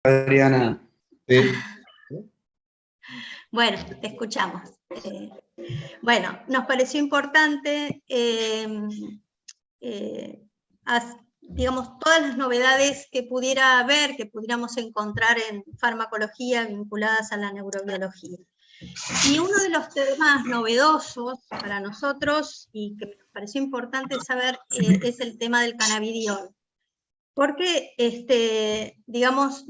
Adriana. Bueno, te escuchamos. Bueno, nos pareció importante, digamos, todas las novedades que pudiera haber, que pudiéramos encontrar en farmacología vinculadas a la neurobiología. Y uno de los temas novedosos para nosotros, y que nos pareció importante saber, es el tema del cannabidiol. Porque, digamos,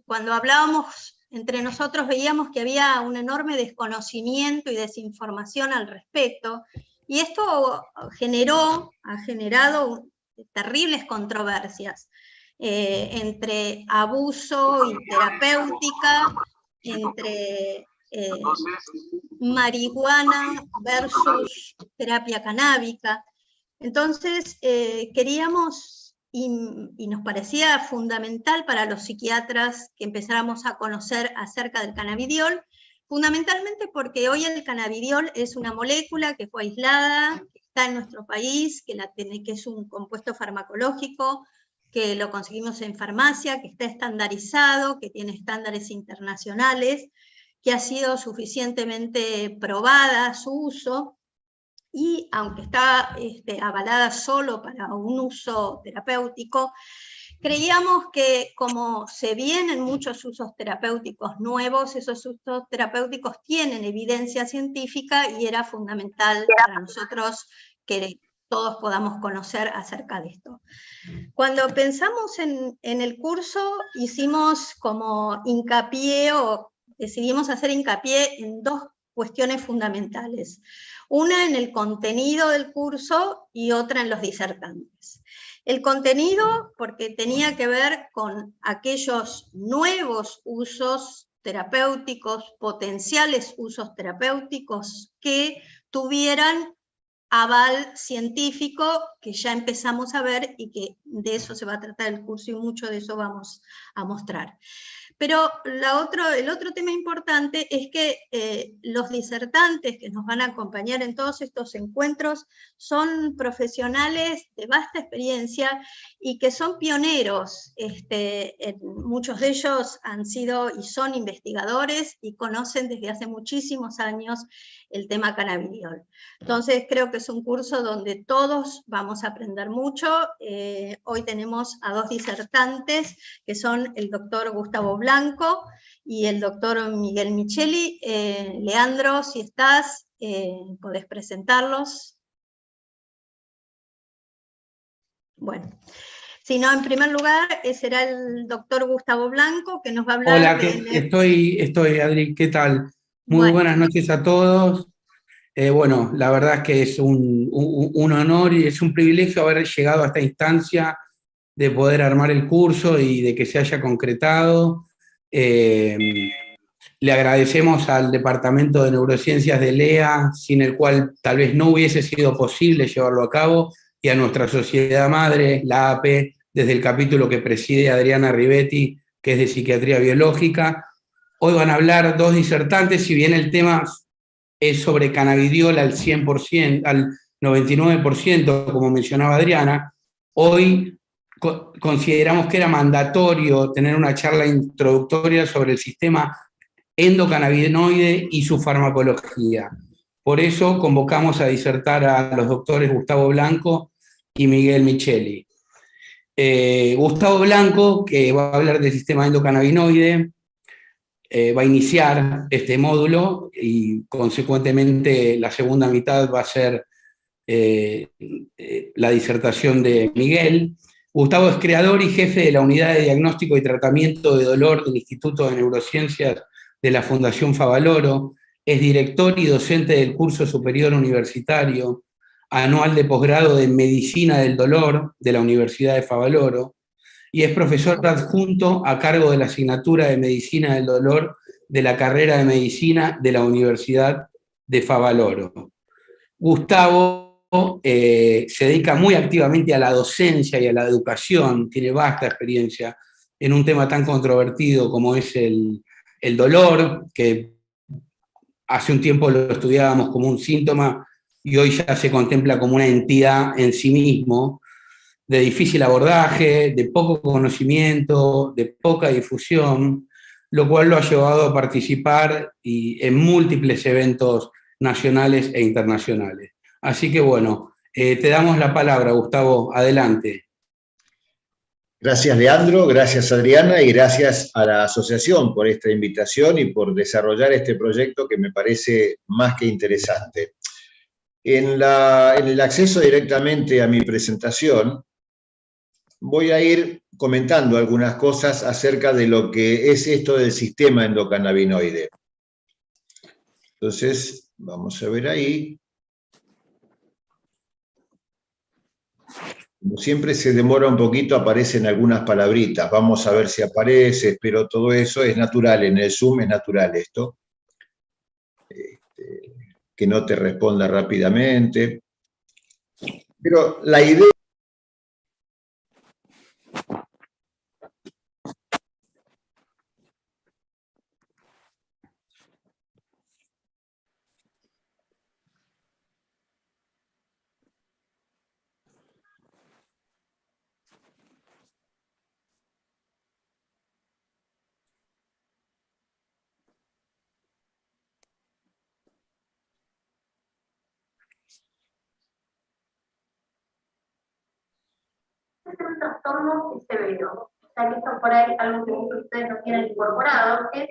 cuando hablábamos entre nosotros veíamos que había un enorme desconocimiento y desinformación al respecto, y esto ha generado terribles controversias entre abuso y terapéutica, entre marihuana versus terapia canábica. Entonces, queríamos y nos parecía fundamental para los psiquiatras que empezáramos a conocer acerca del cannabidiol, fundamentalmente porque hoy el cannabidiol es una molécula que fue aislada, que está en nuestro país, que es un compuesto farmacológico, que lo conseguimos en farmacia, que está estandarizado, que tiene estándares internacionales, que ha sido suficientemente probada su uso, y aunque está avalada solo para un uso terapéutico, creíamos que como se vienen muchos usos terapéuticos nuevos, esos usos terapéuticos tienen evidencia científica y era fundamental para nosotros que todos podamos conocer acerca de esto. Cuando pensamos en el curso, hicimos como hincapié, o decidimos hacer hincapié en dos cuestiones fundamentales. Una en el contenido del curso y otra en los disertantes. El contenido, porque tenía que ver con aquellos nuevos usos terapéuticos, potenciales usos terapéuticos que tuvieran aval científico, que ya empezamos a ver y que de eso se va a tratar el curso y mucho de eso vamos a mostrar. Pero el otro tema importante es que los disertantes que nos van a acompañar en todos estos encuentros son profesionales de vasta experiencia y que son pioneros. Muchos de ellos han sido y son investigadores y conocen desde hace muchísimos años el tema cannabidiol. Entonces creo que es un curso donde todos vamos a aprender mucho. Hoy tenemos a dos disertantes que son el doctor Gustavo Blanco y el doctor Miguel Micheli. Leandro, si estás, podés presentarlos. Bueno, si no, en primer lugar, será el doctor Gustavo Blanco que nos va a hablar. Hola, estoy Adri, ¿qué tal? Muy buenas noches a todos. Bueno, la verdad es que es un honor y es un privilegio haber llegado a esta instancia de poder armar el curso y de que se haya concretado. Le agradecemos al Departamento de Neurociencias de LEA, sin el cual tal vez no hubiese sido posible llevarlo a cabo, y a nuestra sociedad madre, la APE, desde el capítulo que preside Adriana Rivetti, que es de Psiquiatría Biológica. Hoy van a hablar dos disertantes, si bien el tema es sobre cannabidiol al 100%, al 99%, como mencionaba Adriana, hoy consideramos que era mandatorio tener una charla introductoria sobre el sistema endocannabinoide y su farmacología. Por eso convocamos a disertar a los doctores Gustavo Blanco y Miguel Micheli. Gustavo Blanco, que va a hablar del sistema endocannabinoide, va a iniciar este módulo y consecuentemente la segunda mitad va a ser la disertación de Miguel. Gustavo es creador y jefe de la Unidad de Diagnóstico y Tratamiento de Dolor del Instituto de Neurociencias de la Fundación Favaloro, es director y docente del curso superior universitario anual de posgrado de Medicina del Dolor de la Universidad de Favaloro, y es profesor adjunto a cargo de la asignatura de Medicina del Dolor de la carrera de Medicina de la Universidad de Favaloro. Gustavo se dedica muy activamente a la docencia y a la educación, tiene vasta experiencia en un tema tan controvertido como es el dolor, que hace un tiempo lo estudiábamos como un síntoma y hoy ya se contempla como una entidad en sí mismo. de difícil abordaje, de poco conocimiento, de poca difusión, lo cual lo ha llevado a participar en múltiples eventos nacionales e internacionales. Así que bueno, te damos la palabra, Gustavo, adelante. Gracias, Leandro, gracias, Adriana, y gracias a la asociación por esta invitación y por desarrollar este proyecto que me parece más que interesante. En el acceso directamente a mi presentación, voy a ir comentando algunas cosas acerca de lo que es esto del sistema endocannabinoide. Entonces, vamos a ver ahí. Como siempre se demora un poquito, aparecen algunas palabritas. Vamos a ver si aparece, pero todo eso es natural. En el Zoom es natural esto. Que no te responda rápidamente. Pero la idea... Es un trastorno severo, o sea que esto por ahí algo que muchos de ustedes no tienen incorporado, es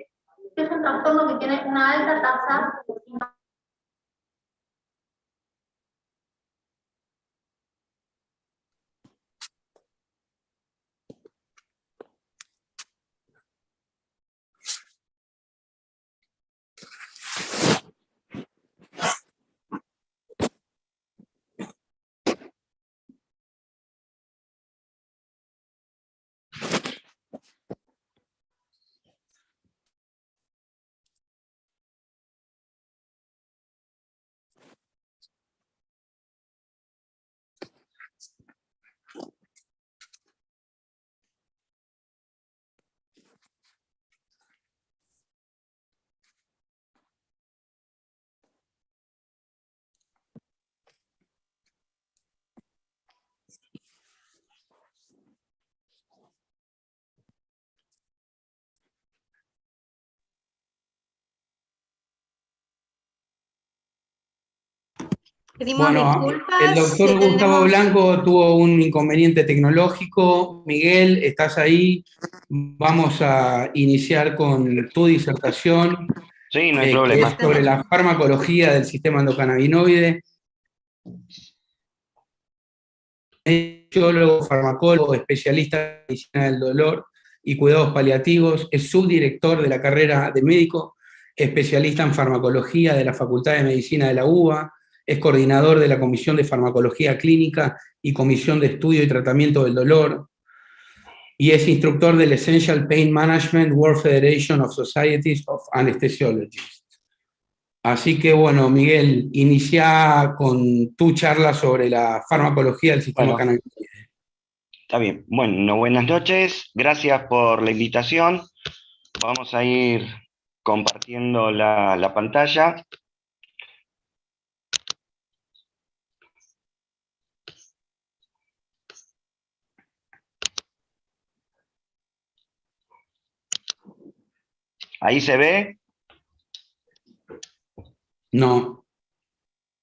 que es un trastorno que tiene una alta tasa de... Pedimos disculpas. El doctor Gustavo Blanco tuvo un inconveniente tecnológico. Miguel, ¿estás ahí? Vamos a iniciar con tu disertación. Sí, no hay problema. Que es sobre la farmacología del sistema endocannabinoide. Biólogo, farmacólogo, especialista en medicina del dolor y cuidados paliativos. Es subdirector de la carrera de médico, especialista en farmacología de la Facultad de Medicina de la UBA. Es coordinador de la Comisión de Farmacología Clínica y Comisión de Estudio y Tratamiento del Dolor, y es instructor del Essential Pain Management World Federation of Societies of Anesthesiologists. Así que, bueno, Miguel, inicia con tu charla sobre la farmacología del sistema cannabinoide. Está bien. Bueno, buenas noches. Gracias por la invitación. Vamos a ir compartiendo la pantalla. ¿Ahí se ve? No.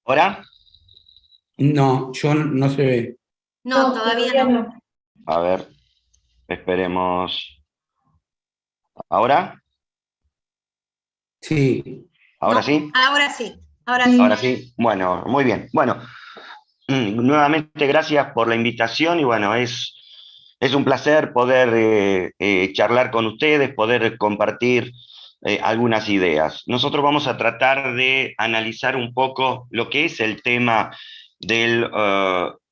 ¿Ahora? No, no se ve. No, todavía no. A ver, esperemos. ¿Ahora? Sí. ¿Ahora no, sí? Ahora sí. Ahora sí. Ahora sí. Bueno, muy bien. Bueno, nuevamente gracias por la invitación y bueno, es un placer poder charlar con ustedes, poder compartir algunas ideas. Nosotros vamos a tratar de analizar un poco lo que es el tema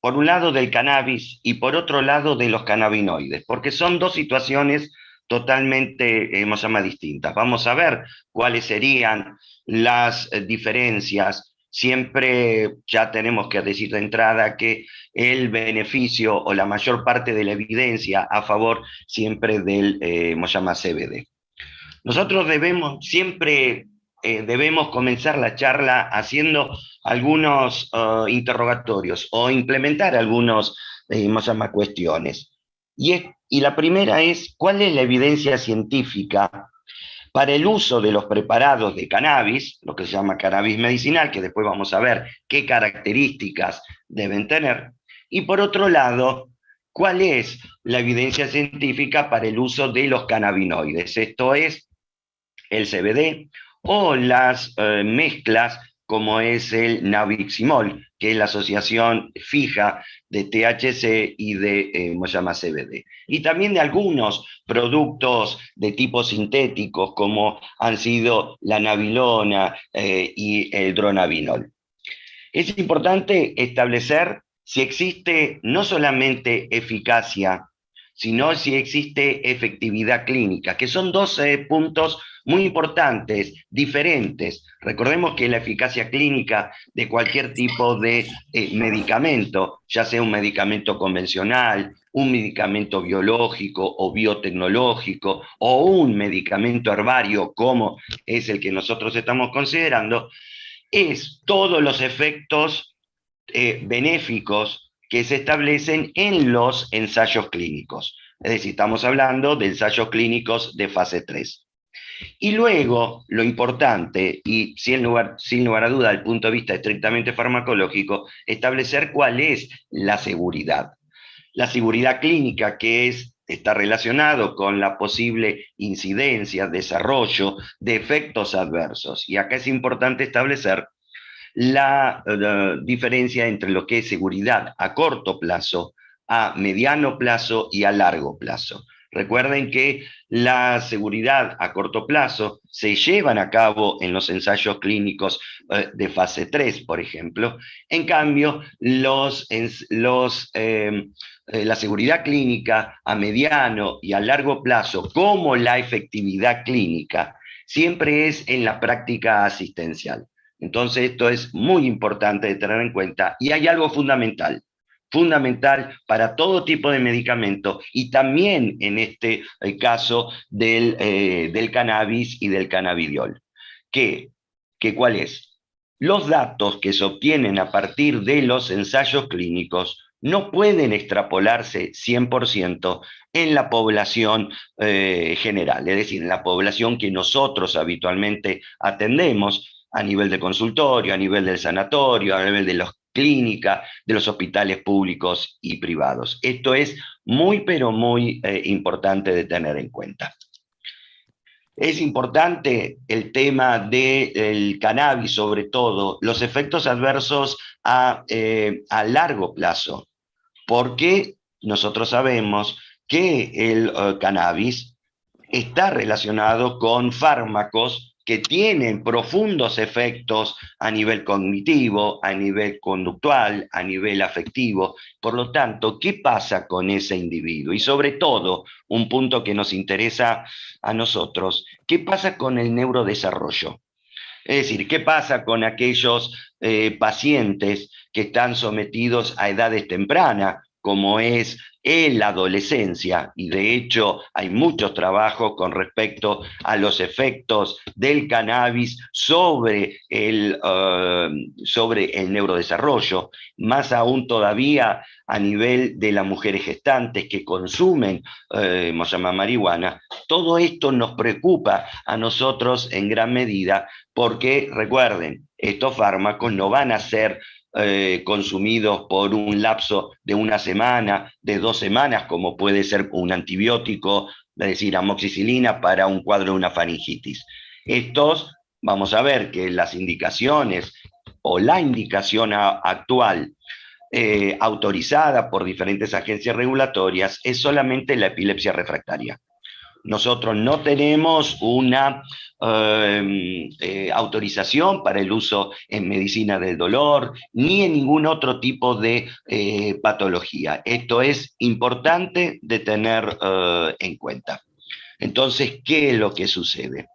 por un lado del cannabis y por otro lado de los cannabinoides, porque son dos situaciones totalmente, distintas. Vamos a ver cuáles serían las diferencias. Siempre ya tenemos que decir de entrada que el beneficio o la mayor parte de la evidencia a favor siempre del CBD. Nosotros siempre debemos comenzar la charla haciendo algunos interrogatorios o implementar algunos cuestiones. Y la primera es, ¿cuál es la evidencia científica para el uso de los preparados de cannabis, lo que se llama cannabis medicinal, que después vamos a ver qué características deben tener? Y por otro lado, ¿cuál es la evidencia científica para el uso de los cannabinoides? Esto es el CBD o las mezclas como es el nabiximol, que es la asociación fija de THC y de CBD. Y también de algunos productos de tipo sintéticos, como han sido la nabilona y el dronabinol. Es importante establecer si existe no solamente eficacia, sino si existe efectividad clínica, que son dos puntos muy importantes, diferentes. Recordemos que la eficacia clínica de cualquier tipo de medicamento, ya sea un medicamento convencional, un medicamento biológico o biotecnológico, o un medicamento herbario, como es el que nosotros estamos considerando, es todos los efectos benéficos que se establecen en los ensayos clínicos. Es decir, estamos hablando de ensayos clínicos de fase 3. Y luego, lo importante, y sin lugar a duda, desde el punto de vista estrictamente farmacológico, establecer cuál es la seguridad. La seguridad clínica, que está relacionado con la posible incidencia, desarrollo de efectos adversos. Y acá es importante establecer la diferencia entre lo que es seguridad a corto plazo, a mediano plazo y a largo plazo. Recuerden que la seguridad a corto plazo se llevan a cabo en los ensayos clínicos de fase 3, por ejemplo. En cambio, la seguridad clínica a mediano y a largo plazo, como la efectividad clínica, siempre es en la práctica asistencial. Entonces, esto es muy importante de tener en cuenta. Y hay algo fundamental para todo tipo de medicamento, y también en este caso del cannabis y del cannabidiol. ¿Cuál es? Los datos que se obtienen a partir de los ensayos clínicos no pueden extrapolarse 100% en la población general, es decir, en la población que nosotros habitualmente atendemos, a nivel de consultorio, a nivel del sanatorio, a nivel de las clínicas, de los hospitales públicos y privados. Esto es muy, pero muy importante de tener en cuenta. Es importante el tema del cannabis, sobre todo, los efectos adversos a largo plazo, porque nosotros sabemos que el cannabis está relacionado con fármacos que tienen profundos efectos a nivel cognitivo, a nivel conductual, a nivel afectivo. Por lo tanto, ¿qué pasa con ese individuo? Y sobre todo, un punto que nos interesa a nosotros, ¿qué pasa con el neurodesarrollo? Es decir, ¿qué pasa con aquellos pacientes que están sometidos a edades tempranas, como es la adolescencia? Y de hecho hay muchos trabajos con respecto a los efectos del cannabis sobre el neurodesarrollo, más aún todavía a nivel de las mujeres gestantes que consumen marihuana. Todo esto nos preocupa a nosotros en gran medida, porque recuerden, estos fármacos no van a ser consumidos por un lapso de una semana, de 2 semanas, como puede ser un antibiótico, es decir, amoxicilina para un cuadro de una faringitis. Estos, vamos a ver que las indicaciones o la indicación actual autorizada por diferentes agencias regulatorias es solamente la epilepsia refractaria. Nosotros no tenemos una autorización para el uso en medicina del dolor, ni en ningún otro tipo de patología. Esto es importante de tener en cuenta. Entonces, ¿qué es lo que sucede?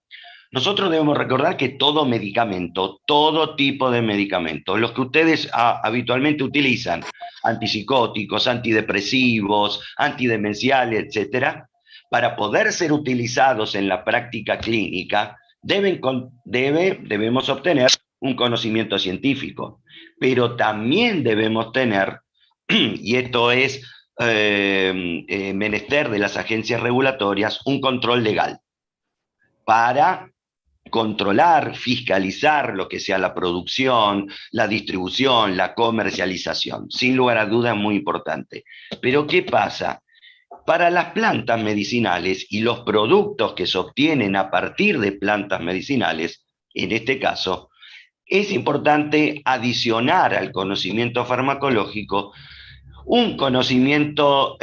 Nosotros debemos recordar que todo medicamento, todo tipo de medicamentos, los que ustedes habitualmente utilizan, antipsicóticos, antidepresivos, antidemenciales, etcétera, para poder ser utilizados en la práctica clínica, debemos obtener un conocimiento científico, pero también debemos tener y esto es menester de las agencias regulatorias, un control legal para controlar, fiscalizar lo que sea la producción, la distribución, la comercialización. Sin lugar a dudas, muy importante. Pero ¿qué pasa? Para las plantas medicinales y los productos que se obtienen a partir de plantas medicinales, en este caso, es importante adicionar al conocimiento farmacológico un conocimiento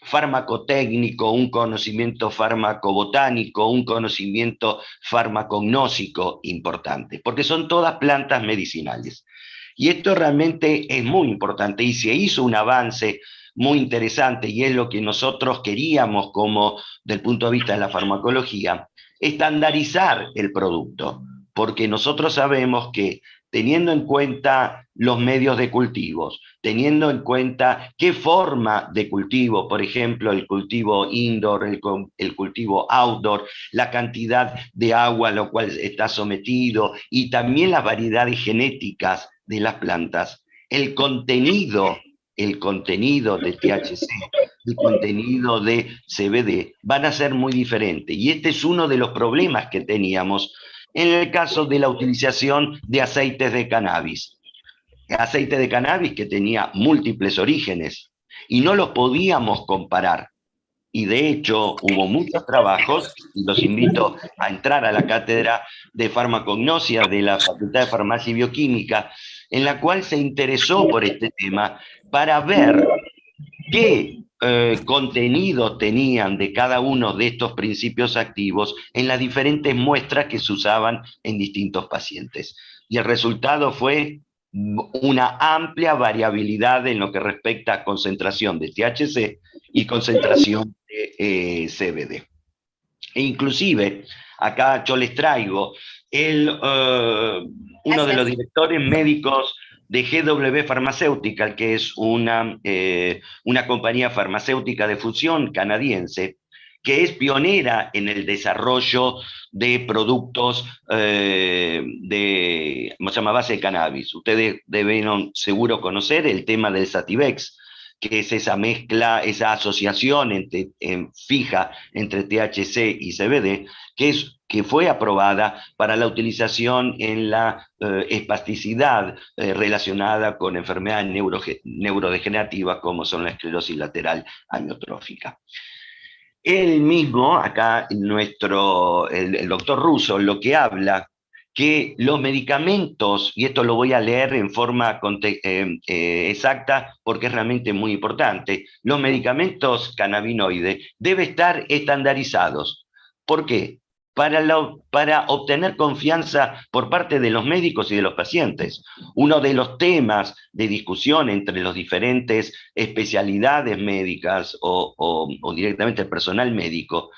farmacotécnico, un conocimiento farmacobotánico, un conocimiento farmacognóstico importante, porque son todas plantas medicinales. Y esto realmente es muy importante y se hizo un avance muy interesante y es lo que nosotros queríamos como del punto de vista de la farmacología, estandarizar el producto, porque nosotros sabemos que teniendo en cuenta los medios de cultivos, teniendo en cuenta qué forma de cultivo, por ejemplo, el cultivo indoor, el cultivo outdoor, la cantidad de agua a la cual está sometido y también las variedades genéticas de las plantas, el contenido de THC, el contenido de CBD van a ser muy diferentes. Y este es uno de los problemas que teníamos en el caso de la utilización de aceites de cannabis. Aceite de cannabis que tenía múltiples orígenes y no los podíamos comparar. Y de hecho hubo muchos trabajos, y los invito a entrar a la cátedra de farmacognosia de la Facultad de Farmacia y Bioquímica, en la cual se interesó por este tema para ver qué contenido tenían de cada uno de estos principios activos en las diferentes muestras que se usaban en distintos pacientes. Y el resultado fue una amplia variabilidad en lo que respecta a concentración de THC y concentración de CBD. E inclusive, acá yo les traigo uno de los directores médicos de GW Pharmaceutical, que es una compañía farmacéutica de fusión canadiense, que es pionera en el desarrollo de productos de base de cannabis. Ustedes deben seguro conocer el tema del Sativex, que es esa mezcla, esa asociación fija entre THC y CBD, que fue aprobada para la utilización en la espasticidad relacionada con enfermedades neurodegenerativas como son la esclerosis lateral amiotrófica. Él mismo, acá el doctor Russo, lo que habla, que los medicamentos, y esto lo voy a leer en forma exacta porque es realmente muy importante, los medicamentos cannabinoides deben estar estandarizados. ¿Por qué? Para obtener confianza por parte de los médicos y de los pacientes. Uno de los temas de discusión entre las diferentes especialidades médicas o directamente el personal médico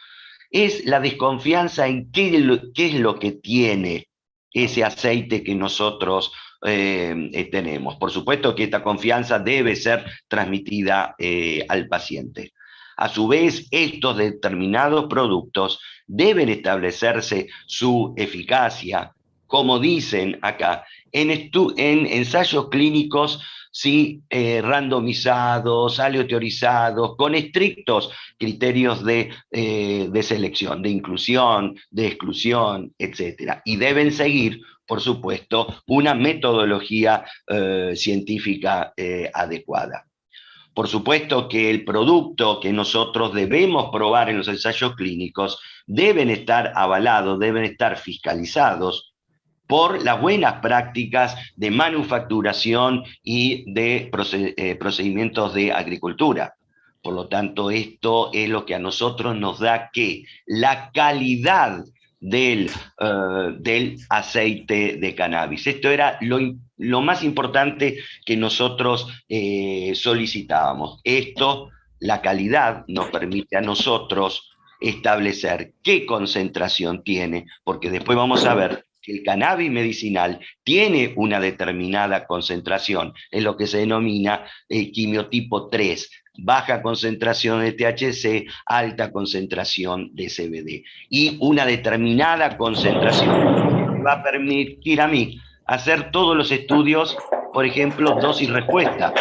es la desconfianza en qué es lo que tiene ese aceite que nosotros tenemos. Por supuesto que esta confianza debe ser transmitida al paciente. A su vez, estos determinados productos deben establecerse su eficacia, como dicen acá, en ensayos clínicos randomizados, aleatorizados, con estrictos criterios de selección, de inclusión, de exclusión, etc. Y deben seguir, por supuesto, una metodología científica adecuada. Por supuesto que el producto que nosotros debemos probar en los ensayos clínicos deben estar avalados, deben estar fiscalizados por las buenas prácticas de manufacturación y de procedimientos de agricultura. Por lo tanto, esto es lo que a nosotros nos da que la calidad del aceite de cannabis. Esto era lo más importante que nosotros solicitábamos. Esto, la calidad, nos permite a nosotros establecer qué concentración tiene, porque después vamos a ver que el cannabis medicinal tiene una determinada concentración, es lo que se denomina quimiotipo 3, baja concentración de THC, alta concentración de CBD, y una determinada concentración me va a permitir a mí hacer todos los estudios, por ejemplo, dosis-respuesta.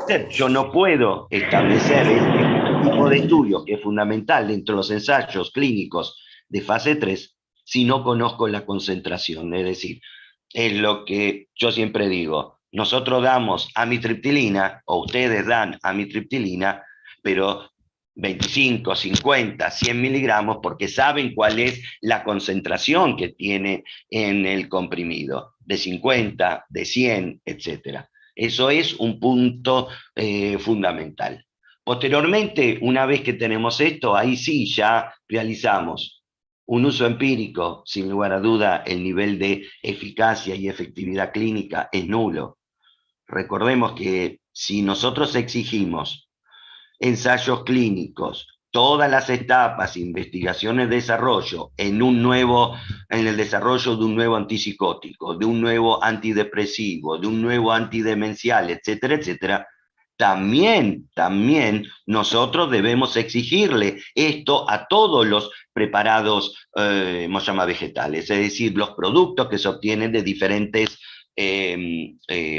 hacer. Yo no puedo establecer este tipo de estudio, que es fundamental dentro de los ensayos clínicos de fase 3, si no conozco la concentración. Es decir, es lo que yo siempre digo, nosotros damos amitriptilina, o ustedes dan amitriptilina, pero 25, 50, 100 miligramos, porque saben cuál es la concentración que tiene en el comprimido, de 50, de 100, etc. Eso es un punto fundamental. Posteriormente, una vez que tenemos esto, ahí sí ya realizamos un uso empírico. Sin lugar a duda, el nivel de eficacia y efectividad clínica es nulo. Recordemos que si nosotros exigimos ensayos clínicos, todas las etapas, investigaciones, desarrollo, en el desarrollo de un nuevo antipsicótico, de un nuevo antidepresivo, de un nuevo antidemencial, etcétera, etcétera, también nosotros debemos exigirle esto a todos los preparados vegetales, es decir, los productos que se obtienen de diferentes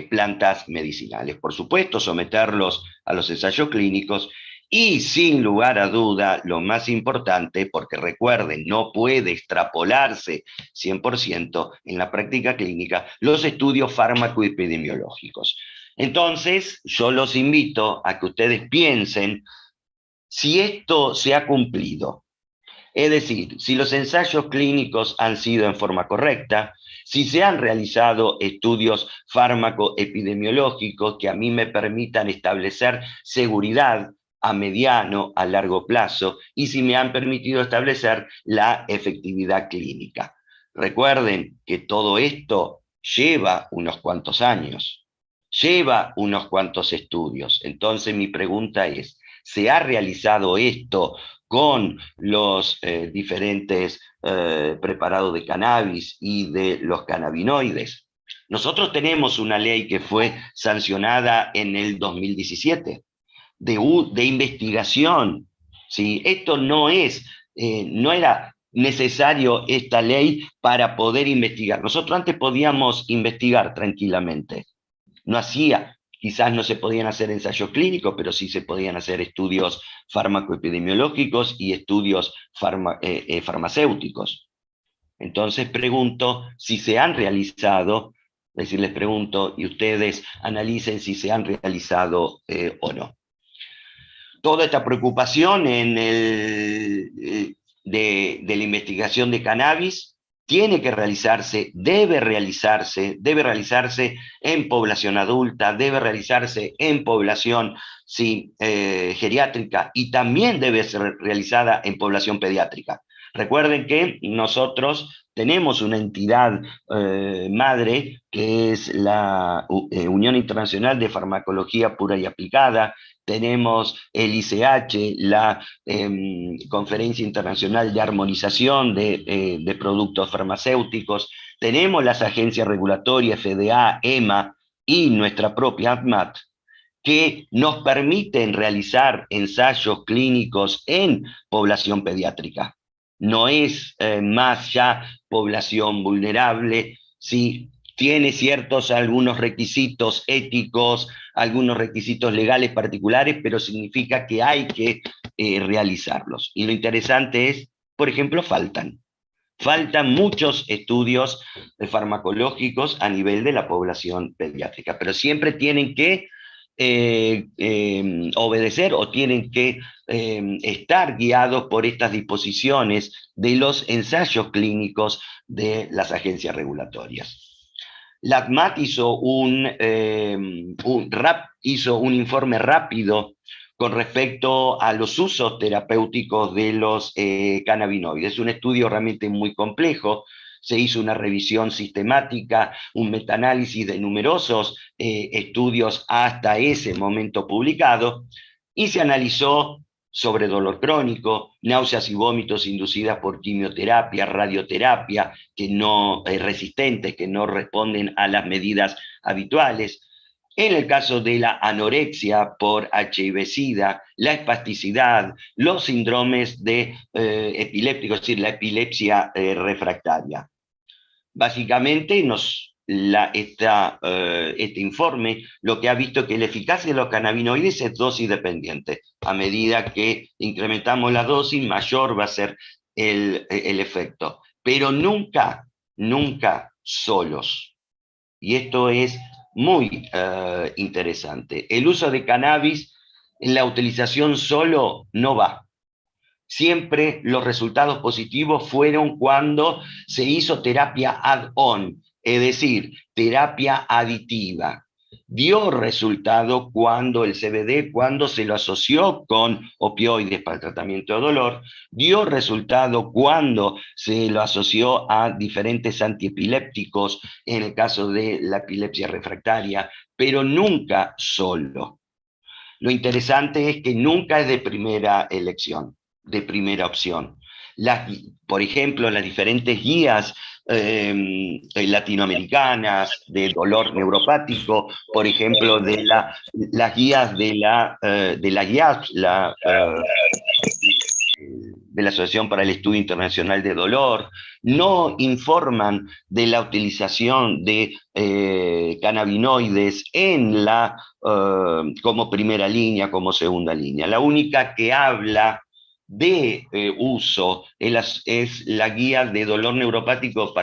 plantas medicinales. Por supuesto, someterlos a los ensayos clínicos y, sin lugar a duda, lo más importante, porque recuerden, no puede extrapolarse 100% en la práctica clínica, los estudios fármaco-epidemiológicos. Entonces, yo los invito a que ustedes piensen si esto se ha cumplido. Es decir, si los ensayos clínicos han sido en forma correcta, si se han realizado estudios fármaco-epidemiológicos que a mí me permitan establecer seguridad a mediano, a largo plazo, y si me han permitido establecer la efectividad clínica. Recuerden que todo esto lleva unos cuantos años, lleva unos cuantos estudios. Entonces mi pregunta es, ¿se ha realizado esto con los diferentes preparados de cannabis y de los cannabinoides? Nosotros tenemos una ley que fue sancionada en el 2017 de investigación, ¿sí? Esto no era necesario esta ley para poder investigar. Nosotros antes podíamos investigar tranquilamente. Quizás no se podían hacer ensayos clínicos, pero sí se podían hacer estudios fármaco-epidemiológicos y estudios farmacéuticos. Entonces pregunto si se han realizado, es decir, les pregunto y ustedes analicen si se han realizado o no. Toda esta preocupación de la investigación de cannabis tiene que realizarse, debe realizarse en población adulta, debe realizarse en población geriátrica y también debe ser realizada en población pediátrica. Recuerden que nosotros tenemos una entidad madre que es la Unión Internacional de Farmacología Pura y Aplicada, tenemos el ICH, la Conferencia Internacional de Armonización de Productos Farmacéuticos, tenemos las agencias regulatorias FDA, EMA y nuestra propia ADMAT, que nos permiten realizar ensayos clínicos en población pediátrica. No es más ya población vulnerable, sí, tiene algunos requisitos éticos, algunos requisitos legales particulares, pero significa que hay que realizarlos. Y lo interesante es, por ejemplo, faltan muchos estudios farmacológicos a nivel de la población pediátrica, pero siempre tienen que obedecer o tienen que estar guiados por estas disposiciones de los ensayos clínicos de las agencias regulatorias. La ADMAT hizo un informe rápido con respecto a los usos terapéuticos de los cannabinoides. Es un estudio realmente muy complejo. Se hizo una revisión sistemática, un metaanálisis de numerosos estudios hasta ese momento publicado, y se analizó sobre dolor crónico, náuseas y vómitos inducidas por quimioterapia, radioterapia, resistentes, que no responden a las medidas habituales. En el caso de la anorexia por HIV-Sida, la espasticidad, los síndromes epilépticos, es decir, la epilepsia refractaria. Básicamente nos este informe lo que ha visto que la eficacia de los cannabinoides es dosis dependiente. A medida que incrementamos la dosis, mayor va a ser el efecto. Pero nunca, nunca solos. Y esto es muy interesante. El uso de cannabis en la utilización solo no va. Siempre los resultados positivos fueron cuando se hizo terapia add-on, es decir, terapia aditiva. Dio resultado cuando el CBD, cuando se lo asoció con opioides para el tratamiento de dolor, dio resultado cuando se lo asoció a diferentes antiepilépticos, en el caso de la epilepsia refractaria, pero nunca solo. Lo interesante es que nunca es de primera elección, de primera opción. Por ejemplo, las diferentes guías latinoamericanas de dolor neuropático, por ejemplo, de las guías de la GIAPS, de la Asociación para el Estudio Internacional de Dolor, no informan de la utilización de cannabinoides como primera línea, como segunda línea. La única que habla de uso es la guía de dolor neuropático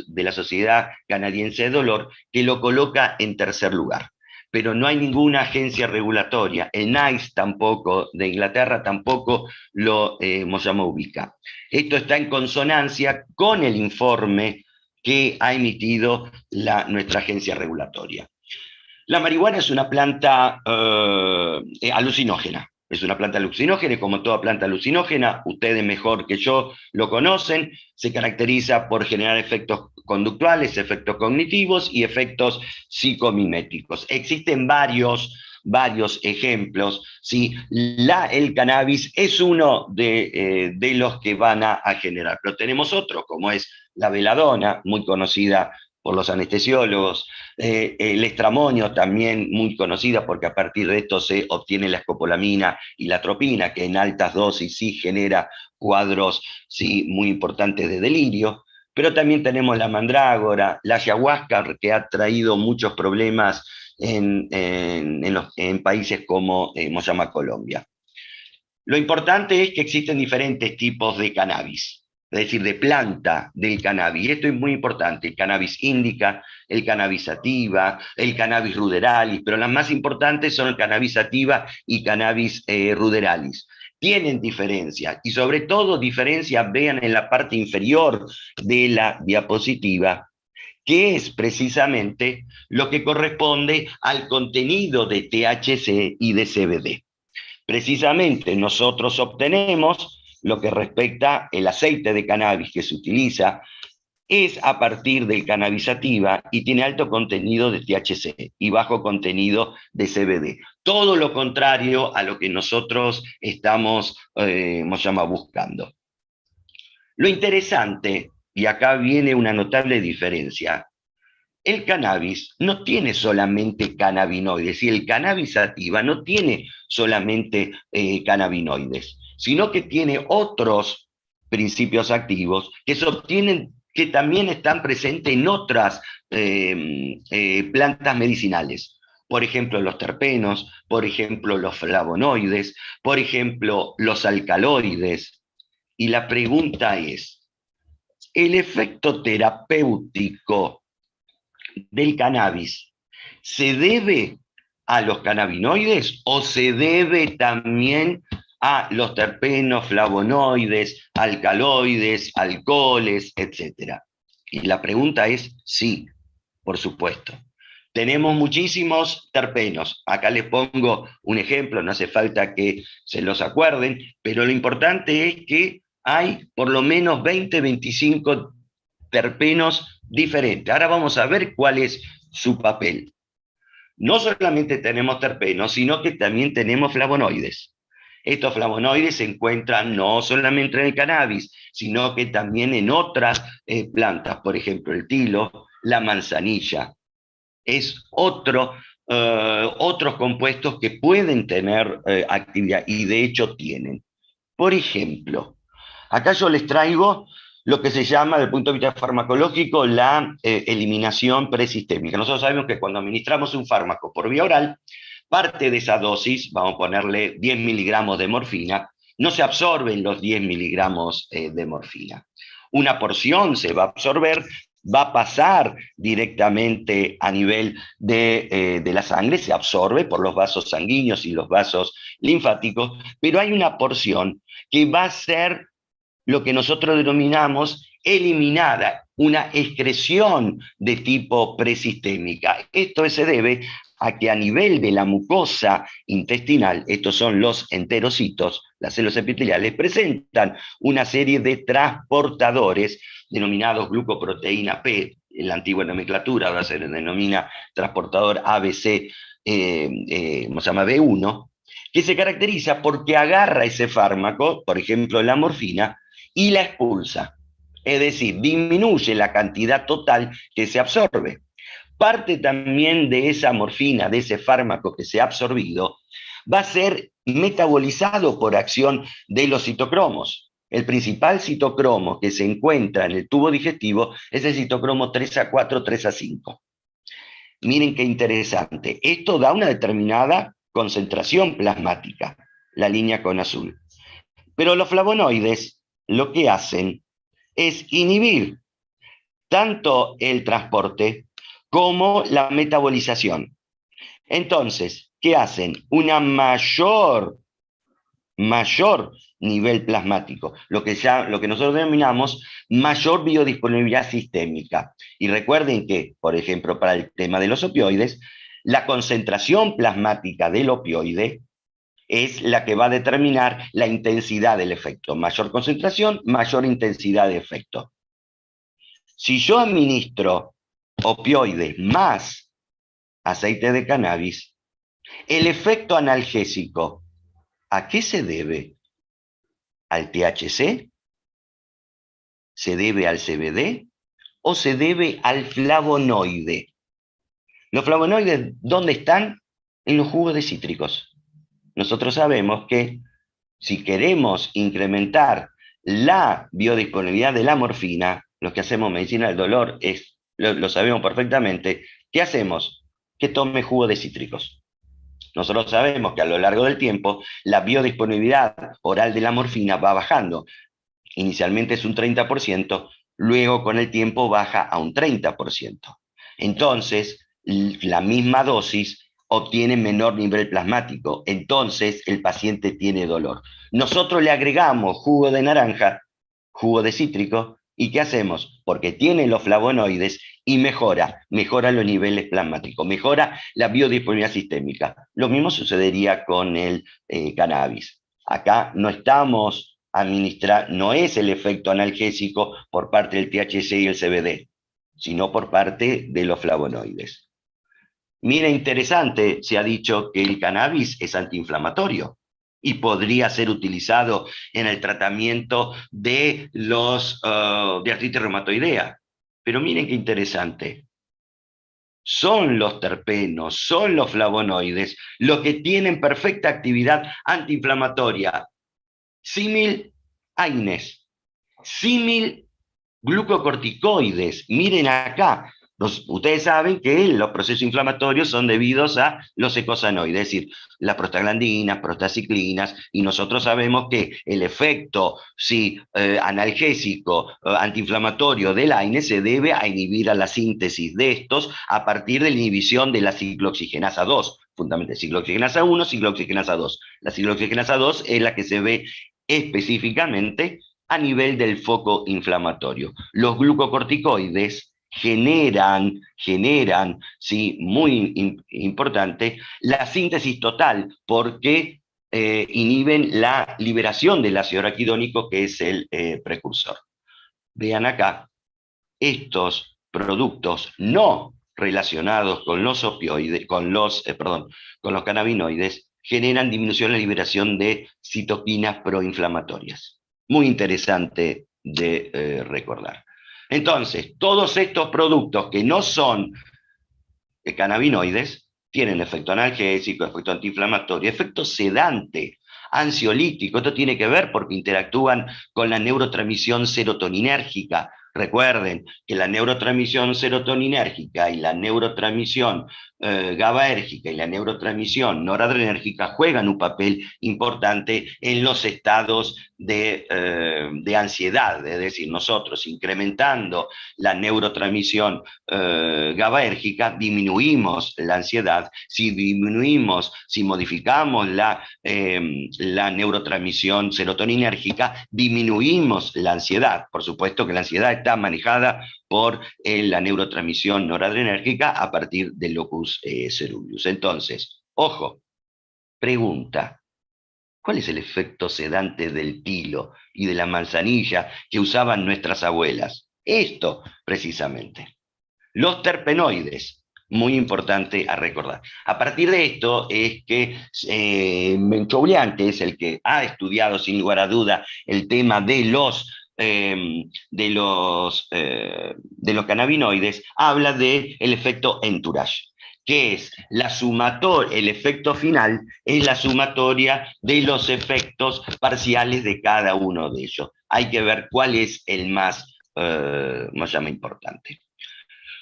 de la Sociedad Canadiense de Dolor, que lo coloca en tercer lugar. Pero no hay ninguna agencia regulatoria. El NICE tampoco, de Inglaterra, tampoco lo ubica. Esto está en consonancia con el informe que ha emitido nuestra agencia regulatoria. La marihuana es una planta alucinógena. Es una planta alucinógena y como toda planta alucinógena, ustedes mejor que yo lo conocen, se caracteriza por generar efectos conductuales, efectos cognitivos y efectos psicomiméticos. Existen varios ejemplos. ¿Sí? El cannabis es uno de los que van a generar, pero tenemos otros, como es la veladona, muy conocida por los anestesiólogos, el estramonio también muy conocida porque a partir de esto se obtiene la escopolamina y la atropina, que en altas dosis sí genera cuadros sí, muy importantes de delirio, pero también tenemos la mandrágora, la ayahuasca, que ha traído muchos problemas en países como Colombia. Lo importante es que existen diferentes tipos de cannabis, es decir, de planta del cannabis. Y esto es muy importante, el cannabis indica, el cannabis sativa, el cannabis ruderalis, pero las más importantes son el cannabis sativa y cannabis ruderalis. Tienen diferencia, y sobre todo diferencia, vean en la parte inferior de la diapositiva, que es precisamente lo que corresponde al contenido de THC y de CBD. Precisamente nosotros obtenemos lo que respecta el aceite de cannabis que se utiliza, es a partir del cannabis sativa y tiene alto contenido de THC y bajo contenido de CBD. Todo lo contrario a lo que nosotros estamos buscando. Lo interesante, y acá viene una notable diferencia, el cannabis no tiene solamente cannabinoides, y el cannabis sativa no tiene solamente cannabinoides, sino que tiene otros principios activos que se obtienen, que también están presentes en otras plantas medicinales. Por ejemplo, los terpenos, por ejemplo, los flavonoides, por ejemplo, los alcaloides. Y la pregunta es, ¿el efecto terapéutico del cannabis se debe a los cannabinoides o se debe también a los terpenos, flavonoides, alcaloides, alcoholes, etcétera? Y la pregunta es sí, por supuesto. Tenemos muchísimos terpenos. Acá les pongo un ejemplo, no hace falta que se los acuerden, pero lo importante es que hay por lo menos 20, 25 terpenos diferentes. Ahora vamos a ver cuál es su papel. No solamente tenemos terpenos, sino que también tenemos flavonoides. Estos flavonoides se encuentran no solamente en el cannabis, sino que también en otras plantas, por ejemplo, el tilo, la manzanilla. Es otros compuestos que pueden tener actividad, y de hecho tienen. Por ejemplo, acá yo les traigo lo que se llama, desde el punto de vista farmacológico, la eliminación presistémica. Nosotros sabemos que cuando administramos un fármaco por vía oral, parte de esa dosis, vamos a ponerle 10 miligramos de morfina, no se absorben los 10 miligramos de morfina. Una porción se va a absorber, va a pasar directamente a nivel de la sangre, se absorbe por los vasos sanguíneos y los vasos linfáticos, pero hay una porción que va a ser lo que nosotros denominamos eliminada, una excreción de tipo presistémica. Esto se debe a que a nivel de la mucosa intestinal, estos son los enterocitos, las células epiteliales, presentan una serie de transportadores denominados glucoproteína P, en la antigua nomenclatura ahora se denomina transportador ABC, ¿cómo se llama? B1, que se caracteriza porque agarra ese fármaco, por ejemplo la morfina, y la expulsa. Es decir, disminuye la cantidad total que se absorbe. Parte también de esa morfina, de ese fármaco que se ha absorbido, va a ser metabolizado por acción de los citocromos. El principal citocromo que se encuentra en el tubo digestivo es el citocromo 3A4, 3A5. Miren qué interesante. Esto da una determinada concentración plasmática, la línea con azul. Pero los flavonoides lo que hacen es inhibir tanto el transporte como la metabolización. Entonces, ¿qué hacen? Una mayor nivel plasmático, lo que nosotros denominamos mayor biodisponibilidad sistémica. Y recuerden que, por ejemplo, para el tema de los opioides, la concentración plasmática del opioide es la que va a determinar la intensidad del efecto. Mayor concentración, mayor intensidad de efecto. Si yo administro opioides más aceite de cannabis, el efecto analgésico, ¿a qué se debe? ¿Al THC? ¿Se debe al CBD? ¿O se debe al flavonoide? Los flavonoides, ¿dónde están? En los jugos de cítricos. Nosotros sabemos que si queremos incrementar la biodisponibilidad de la morfina, los que hacemos medicina del dolor lo sabemos perfectamente, ¿qué hacemos? Que tome jugo de cítricos. Nosotros sabemos que a lo largo del tiempo la biodisponibilidad oral de la morfina va bajando. Inicialmente es un 30%, luego con el tiempo baja a un 30%. Entonces, la misma dosis obtiene menor nivel plasmático, entonces el paciente tiene dolor. Nosotros le agregamos jugo de naranja, jugo de cítrico, ¿y qué hacemos? Porque tiene los flavonoides y mejora los niveles plasmáticos, mejora la biodisponibilidad sistémica. Lo mismo sucedería con el cannabis. Acá no estamos administrando, no es el efecto analgésico por parte del THC y el CBD, sino por parte de los flavonoides. Mira, interesante, se ha dicho que el cannabis es antiinflamatorio y podría ser utilizado en el tratamiento de de artritis reumatoidea. Pero miren qué interesante. Son los terpenos, son los flavonoides los que tienen perfecta actividad antiinflamatoria. Símil AINES, símil glucocorticoides. Miren acá. Ustedes saben que los procesos inflamatorios son debidos a los eicosanoides, es decir, las prostaglandinas, prostaciclinas, y nosotros sabemos que el efecto analgésico, antiinflamatorio del AINE se debe a inhibir a la síntesis de estos a partir de la inhibición de la ciclooxigenasa 2, fundamentalmente ciclooxigenasa 1, ciclooxigenasa 2. La ciclooxigenasa 2 es la que se ve específicamente a nivel del foco inflamatorio. Los glucocorticoides generan, muy importante, la síntesis total, porque inhiben la liberación del ácido araquidónico, que es el precursor. Vean acá, estos productos no relacionados con los opioides, con los cannabinoides, generan disminución en la liberación de citoquinas proinflamatorias. Muy interesante de recordar. Entonces, todos estos productos que no son cannabinoides tienen efecto analgésico, efecto antiinflamatorio, efecto sedante. ansiolítico. Esto tiene que ver porque interactúan con la neurotransmisión serotoninérgica. Recuerden que la neurotransmisión serotoninérgica y la neurotransmisión GABAérgica y la neurotransmisión noradrenérgica juegan un papel importante en los estados de ansiedad. Es decir, nosotros incrementando la neurotransmisión GABAérgica disminuimos la ansiedad. Si modificamos la neurotransmisión serotoninérgica, disminuimos la ansiedad. Por supuesto que la ansiedad está manejada por la neurotransmisión noradrenérgica a partir del locus ceruleus. Entonces, ojo, pregunta: ¿cuál es el efecto sedante del tilo y de la manzanilla que usaban nuestras abuelas? Esto, precisamente. Los terpenoides, muy importante a recordar. A partir de esto es que Menchoulian, que es el que ha estudiado sin lugar a duda el tema de los cannabinoides, habla del efecto entourage, que es el efecto final es la sumatoria de los efectos parciales de cada uno de ellos. Hay que ver cuál es el más importante.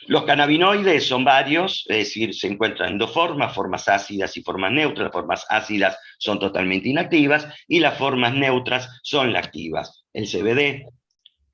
Los cannabinoides son varios, es decir, se encuentran en dos formas, formas ácidas y formas neutras. Las formas ácidas son totalmente inactivas y las formas neutras son las activas. El CBD,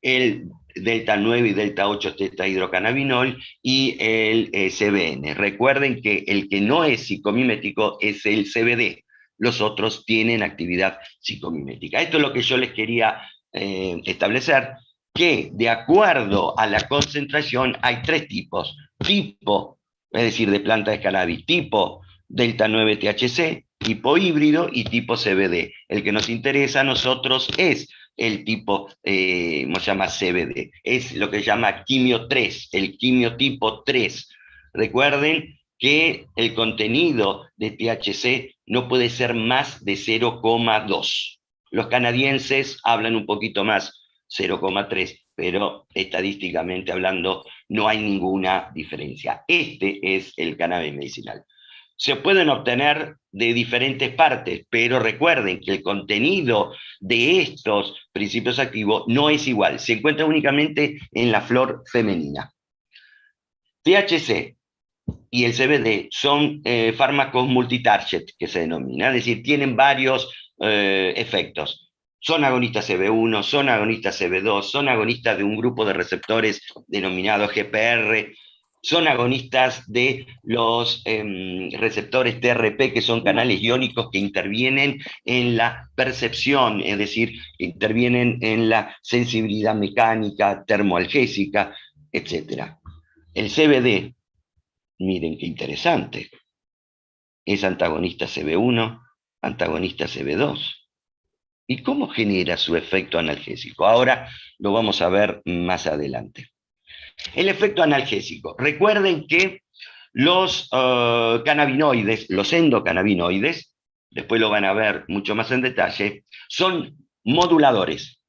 el delta 9 y delta 8 tetrahidrocannabinol y el CBN. Recuerden que el que no es psicomimético es el CBD. Los otros tienen actividad psicomimética. Esto es lo que yo les quería establecer, que de acuerdo a la concentración hay tres tipos. Tipo, es decir, de planta de cannabis, tipo delta 9 THC, tipo híbrido y tipo CBD. El que nos interesa a nosotros es el tipo, CBD. Es lo que se llama quimio 3, el quimio tipo 3. Recuerden que el contenido de THC no puede ser más de 0,2. Los canadienses hablan un poquito más, 0,3, pero estadísticamente hablando no hay ninguna diferencia. Este es el cannabis medicinal. Se pueden obtener de diferentes partes, pero recuerden que el contenido de estos principios activos no es igual, se encuentra únicamente en la flor femenina. THC y el CBD son fármacos multitarget, que se denomina, es decir, tienen varios efectos. Son agonistas CB1, son agonistas CB2, son agonistas de un grupo de receptores denominados GPR, son agonistas de los receptores TRP, que son canales iónicos que intervienen en la percepción, es decir, que intervienen en la sensibilidad mecánica, termoalgésica, etc. El CBD, miren qué interesante, es antagonista CB1, antagonista CB2. ¿Y cómo genera su efecto analgésico? Ahora lo vamos a ver más adelante. El efecto analgésico. Recuerden que los cannabinoides, los endocannabinoides, después lo van a ver mucho más en detalle, son moduladores.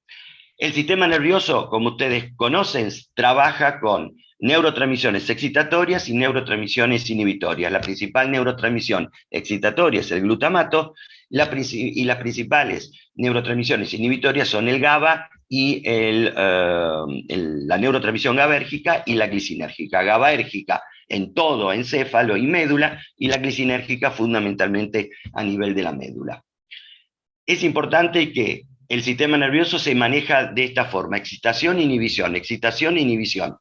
El sistema nervioso, como ustedes conocen, trabaja con neurotransmisiones excitatorias y neurotransmisiones inhibitorias. La principal neurotransmisión excitatoria es el glutamato, y las principales neurotransmisiones inhibitorias son el GABA y la neurotransmisión GABAérgica y la glicinérgica. GABAérgica en todo encéfalo y médula, y la glicinérgica fundamentalmente a nivel de la médula. Es importante que el sistema nervioso se maneja de esta forma: excitación, inhibición, excitación, inhibición.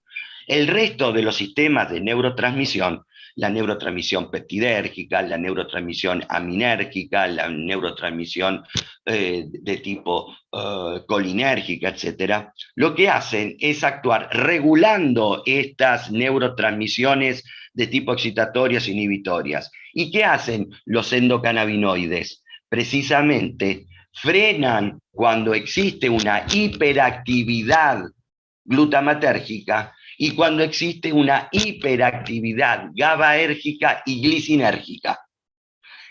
El resto de los sistemas de neurotransmisión, la neurotransmisión peptidérgica, la neurotransmisión aminérgica, la neurotransmisión de tipo colinérgica, etc., lo que hacen es actuar regulando estas neurotransmisiones de tipo excitatorias e inhibitorias. ¿Y qué hacen los endocannabinoides? Precisamente frenan cuando existe una hiperactividad glutamatérgica y cuando existe una hiperactividad GABAérgica y glicinérgica.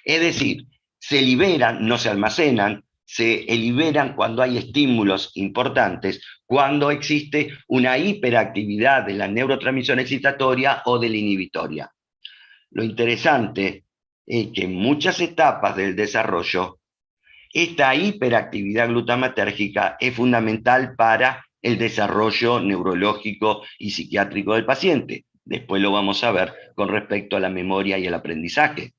Es decir, se liberan, no se almacenan, se liberan cuando hay estímulos importantes, cuando existe una hiperactividad de la neurotransmisión excitatoria o de la inhibitoria. Lo interesante es que en muchas etapas del desarrollo, Esta hiperactividad glutamatérgica es fundamental para el desarrollo neurológico y psiquiátrico del paciente. Después lo vamos a ver con respecto a la memoria y el aprendizaje.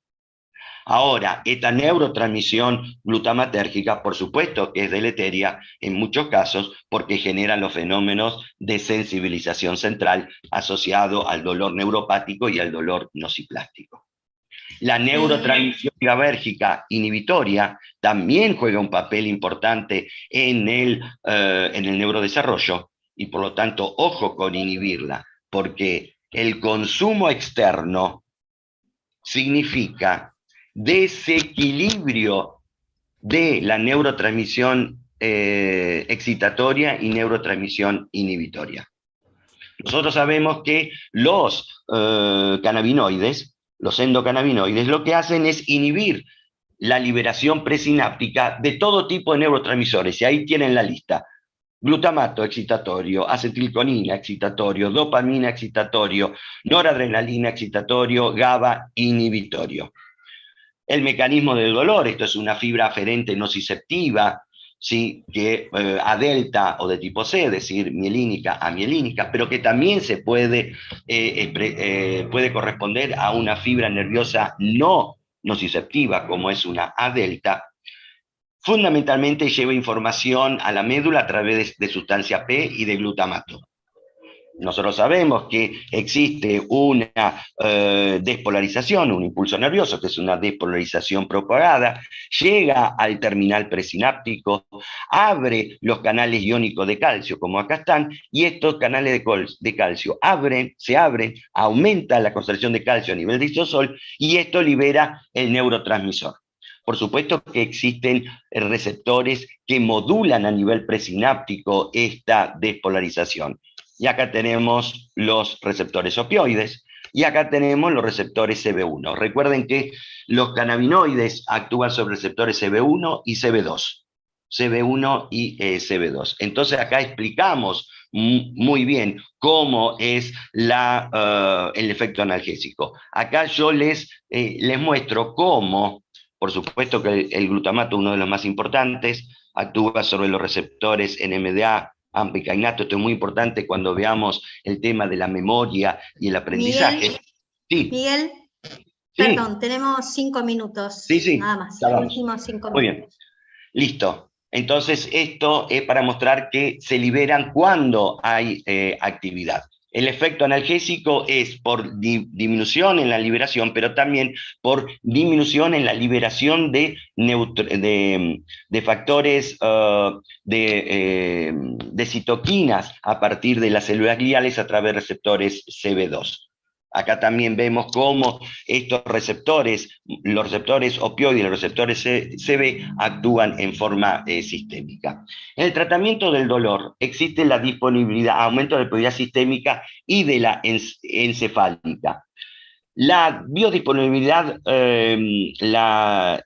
Ahora, esta neurotransmisión glutamatérgica, por supuesto que es deleteria en muchos casos porque genera los fenómenos de sensibilización central asociado al dolor neuropático y al dolor nociplástico. La neurotransmisión GABAérgica inhibitoria también juega un papel importante en el neurodesarrollo y por lo tanto, ojo con inhibirla, porque el consumo externo significa desequilibrio de la neurotransmisión excitatoria y neurotransmisión inhibitoria. Nosotros sabemos que los cannabinoides, los endocannabinoides, lo que hacen es inhibir la liberación presináptica de todo tipo de neurotransmisores, y ahí tienen la lista. Glutamato excitatorio, acetilcolina excitatorio, dopamina excitatorio, noradrenalina excitatorio, GABA inhibitorio. El mecanismo del dolor, esto es una fibra aferente nociceptiva, ¿sí? Que A delta o de tipo C, es decir, mielínica a mielínica, pero que también se puede corresponder a una fibra nerviosa no nociceptiva, como es una A delta. Fundamentalmente lleva información a la médula a través de sustancia P y de glutamato. Nosotros sabemos que existe una despolarización, un impulso nervioso, que es una despolarización propagada, llega al terminal presináptico, abre los canales iónicos de calcio, como acá están, y estos canales de calcio se abren, aumenta la concentración de calcio a nivel de histosol, y esto libera el neurotransmisor. Por supuesto que existen receptores que modulan a nivel presináptico esta despolarización. Y acá tenemos los receptores opioides, y acá tenemos los receptores CB1. Recuerden que los cannabinoides actúan sobre receptores CB1 y CB2. CB1 y CB2. Entonces acá explicamos muy bien cómo es el efecto analgésico. Acá yo les muestro cómo, por supuesto que el glutamato, uno de los más importantes, actúa sobre los receptores NMDA, AMPA y kainato. Esto es muy importante cuando veamos el tema de la memoria y el aprendizaje. Miguel, perdón, tenemos 5 minutos. Sí, nada más. Últimos 5 minutos. Muy bien, listo. Entonces esto es para mostrar que se liberan cuando hay actividad. El efecto analgésico es por disminución en la liberación, pero también por disminución en la liberación de factores de citoquinas a partir de las células gliales a través de receptores CB2. Acá también vemos cómo estos receptores, los receptores opioides y los receptores CB, actúan en forma sistémica. En el tratamiento del dolor existe la disponibilidad, aumento de la disponibilidad sistémica y de la encefálica. La biodisponibilidad,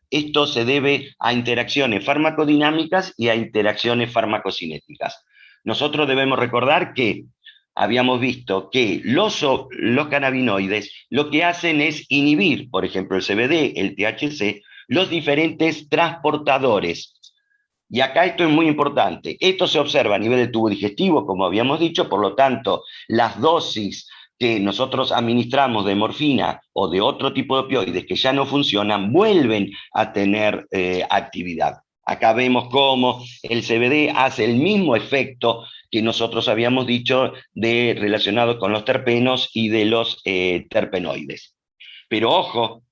esto se debe a interacciones farmacodinámicas y a interacciones farmacocinéticas. Nosotros debemos recordar que habíamos visto que los cannabinoides lo que hacen es inhibir, por ejemplo, el CBD, el THC, los diferentes transportadores. Y acá esto es muy importante. Esto se observa a nivel del tubo digestivo, como habíamos dicho, por lo tanto, las dosis que nosotros administramos de morfina o de otro tipo de opioides que ya no funcionan, vuelven a tener actividad. Acá vemos cómo el CBD hace el mismo efecto que nosotros habíamos dicho relacionado con los terpenos y de los terpenoides. Pero ojo,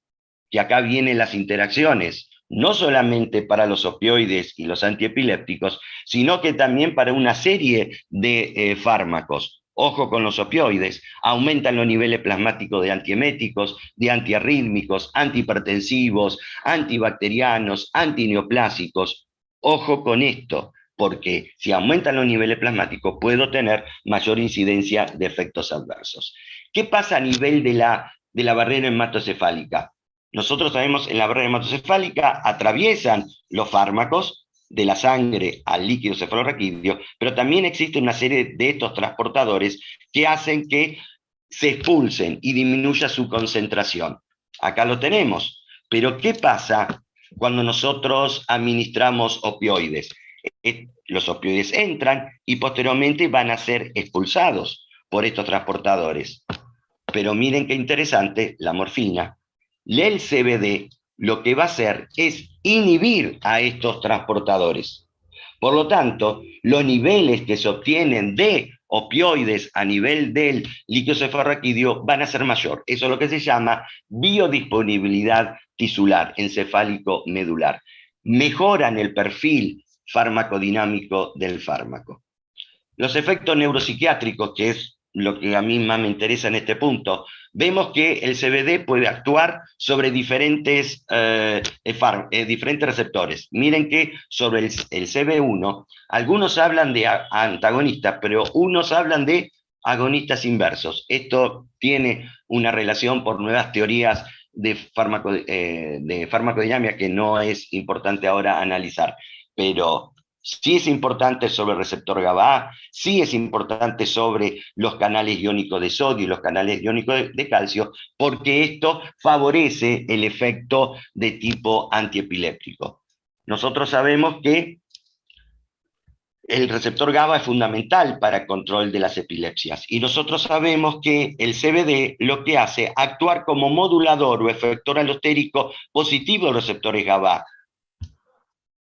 que acá vienen las interacciones, no solamente para los opioides y los antiepilépticos, sino que también para una serie de fármacos. Ojo con los opioides, aumentan los niveles plasmáticos de antieméticos, de antiarrítmicos, antihipertensivos, antibacterianos, antineoplásicos. Ojo con esto, porque si aumentan los niveles plasmáticos puedo tener mayor incidencia de efectos adversos. ¿Qué pasa a nivel de la barrera hematocefálica? Nosotros sabemos en la barrera hematocefálica atraviesan los fármacos de la sangre al líquido cefalorraquídeo, pero también existe una serie de estos transportadores que hacen que se expulsen y disminuya su concentración. Acá lo tenemos, pero ¿qué pasa cuando nosotros administramos opioides. Los opioides entran y posteriormente van a ser expulsados por estos transportadores. Pero miren qué interesante, la morfina, el CBD lo que va a hacer es inhibir a estos transportadores. Por lo tanto, los niveles que se obtienen de opioides a nivel del líquido cefalorraquídeo van a ser mayor. Eso es lo que se llama biodisponibilidad tisular, encefálico medular. Mejoran el perfil farmacodinámico del fármaco. Los efectos neuropsiquiátricos, que es lo que a mí más me interesa en este punto, vemos que el CBD puede actuar sobre diferentes receptores. Miren que sobre el CB1, algunos hablan de antagonistas, pero unos hablan de agonistas inversos. Esto tiene una relación por nuevas teorías de farmacodinámica que no es importante ahora analizar, pero sí es importante sobre el receptor GABA, sí es importante sobre los canales iónicos de sodio y los canales iónicos de calcio, porque esto favorece el efecto de tipo antiepiléptico. Nosotros sabemos que el receptor GABA es fundamental para el control de las epilepsias, y nosotros sabemos que el CBD lo que hace es actuar como modulador o efector alostérico positivo de los receptores GABA.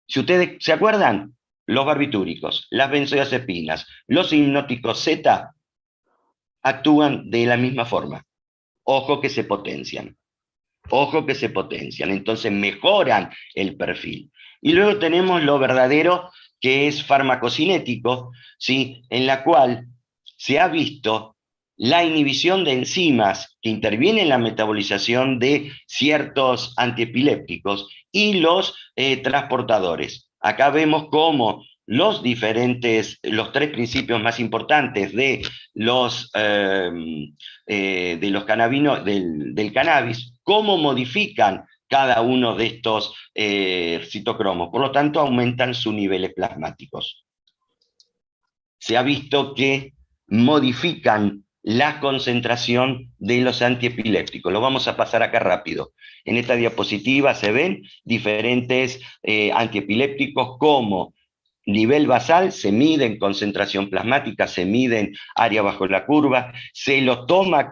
Si ustedes se acuerdan, los barbitúricos, las benzodiazepinas, los hipnóticos Z actúan de la misma forma. Ojo que se potencian. Ojo que se potencian. Entonces mejoran el perfil. Y luego tenemos lo verdadero, que es farmacocinético, ¿sí? En la cual se ha visto la inhibición de enzimas que intervienen en la metabolización de ciertos antiepilépticos y los transportadores. Acá vemos cómo los tres principios más importantes del cannabis, cómo modifican cada uno de estos citocromos. Por lo tanto, aumentan sus niveles plasmáticos. Se ha visto que modifican la concentración de los antiepilépticos. Lo vamos a pasar acá rápido. En esta diapositiva se ven diferentes antiepilépticos como nivel basal, se mide en concentración plasmática, se mide en área bajo la curva, se lo toma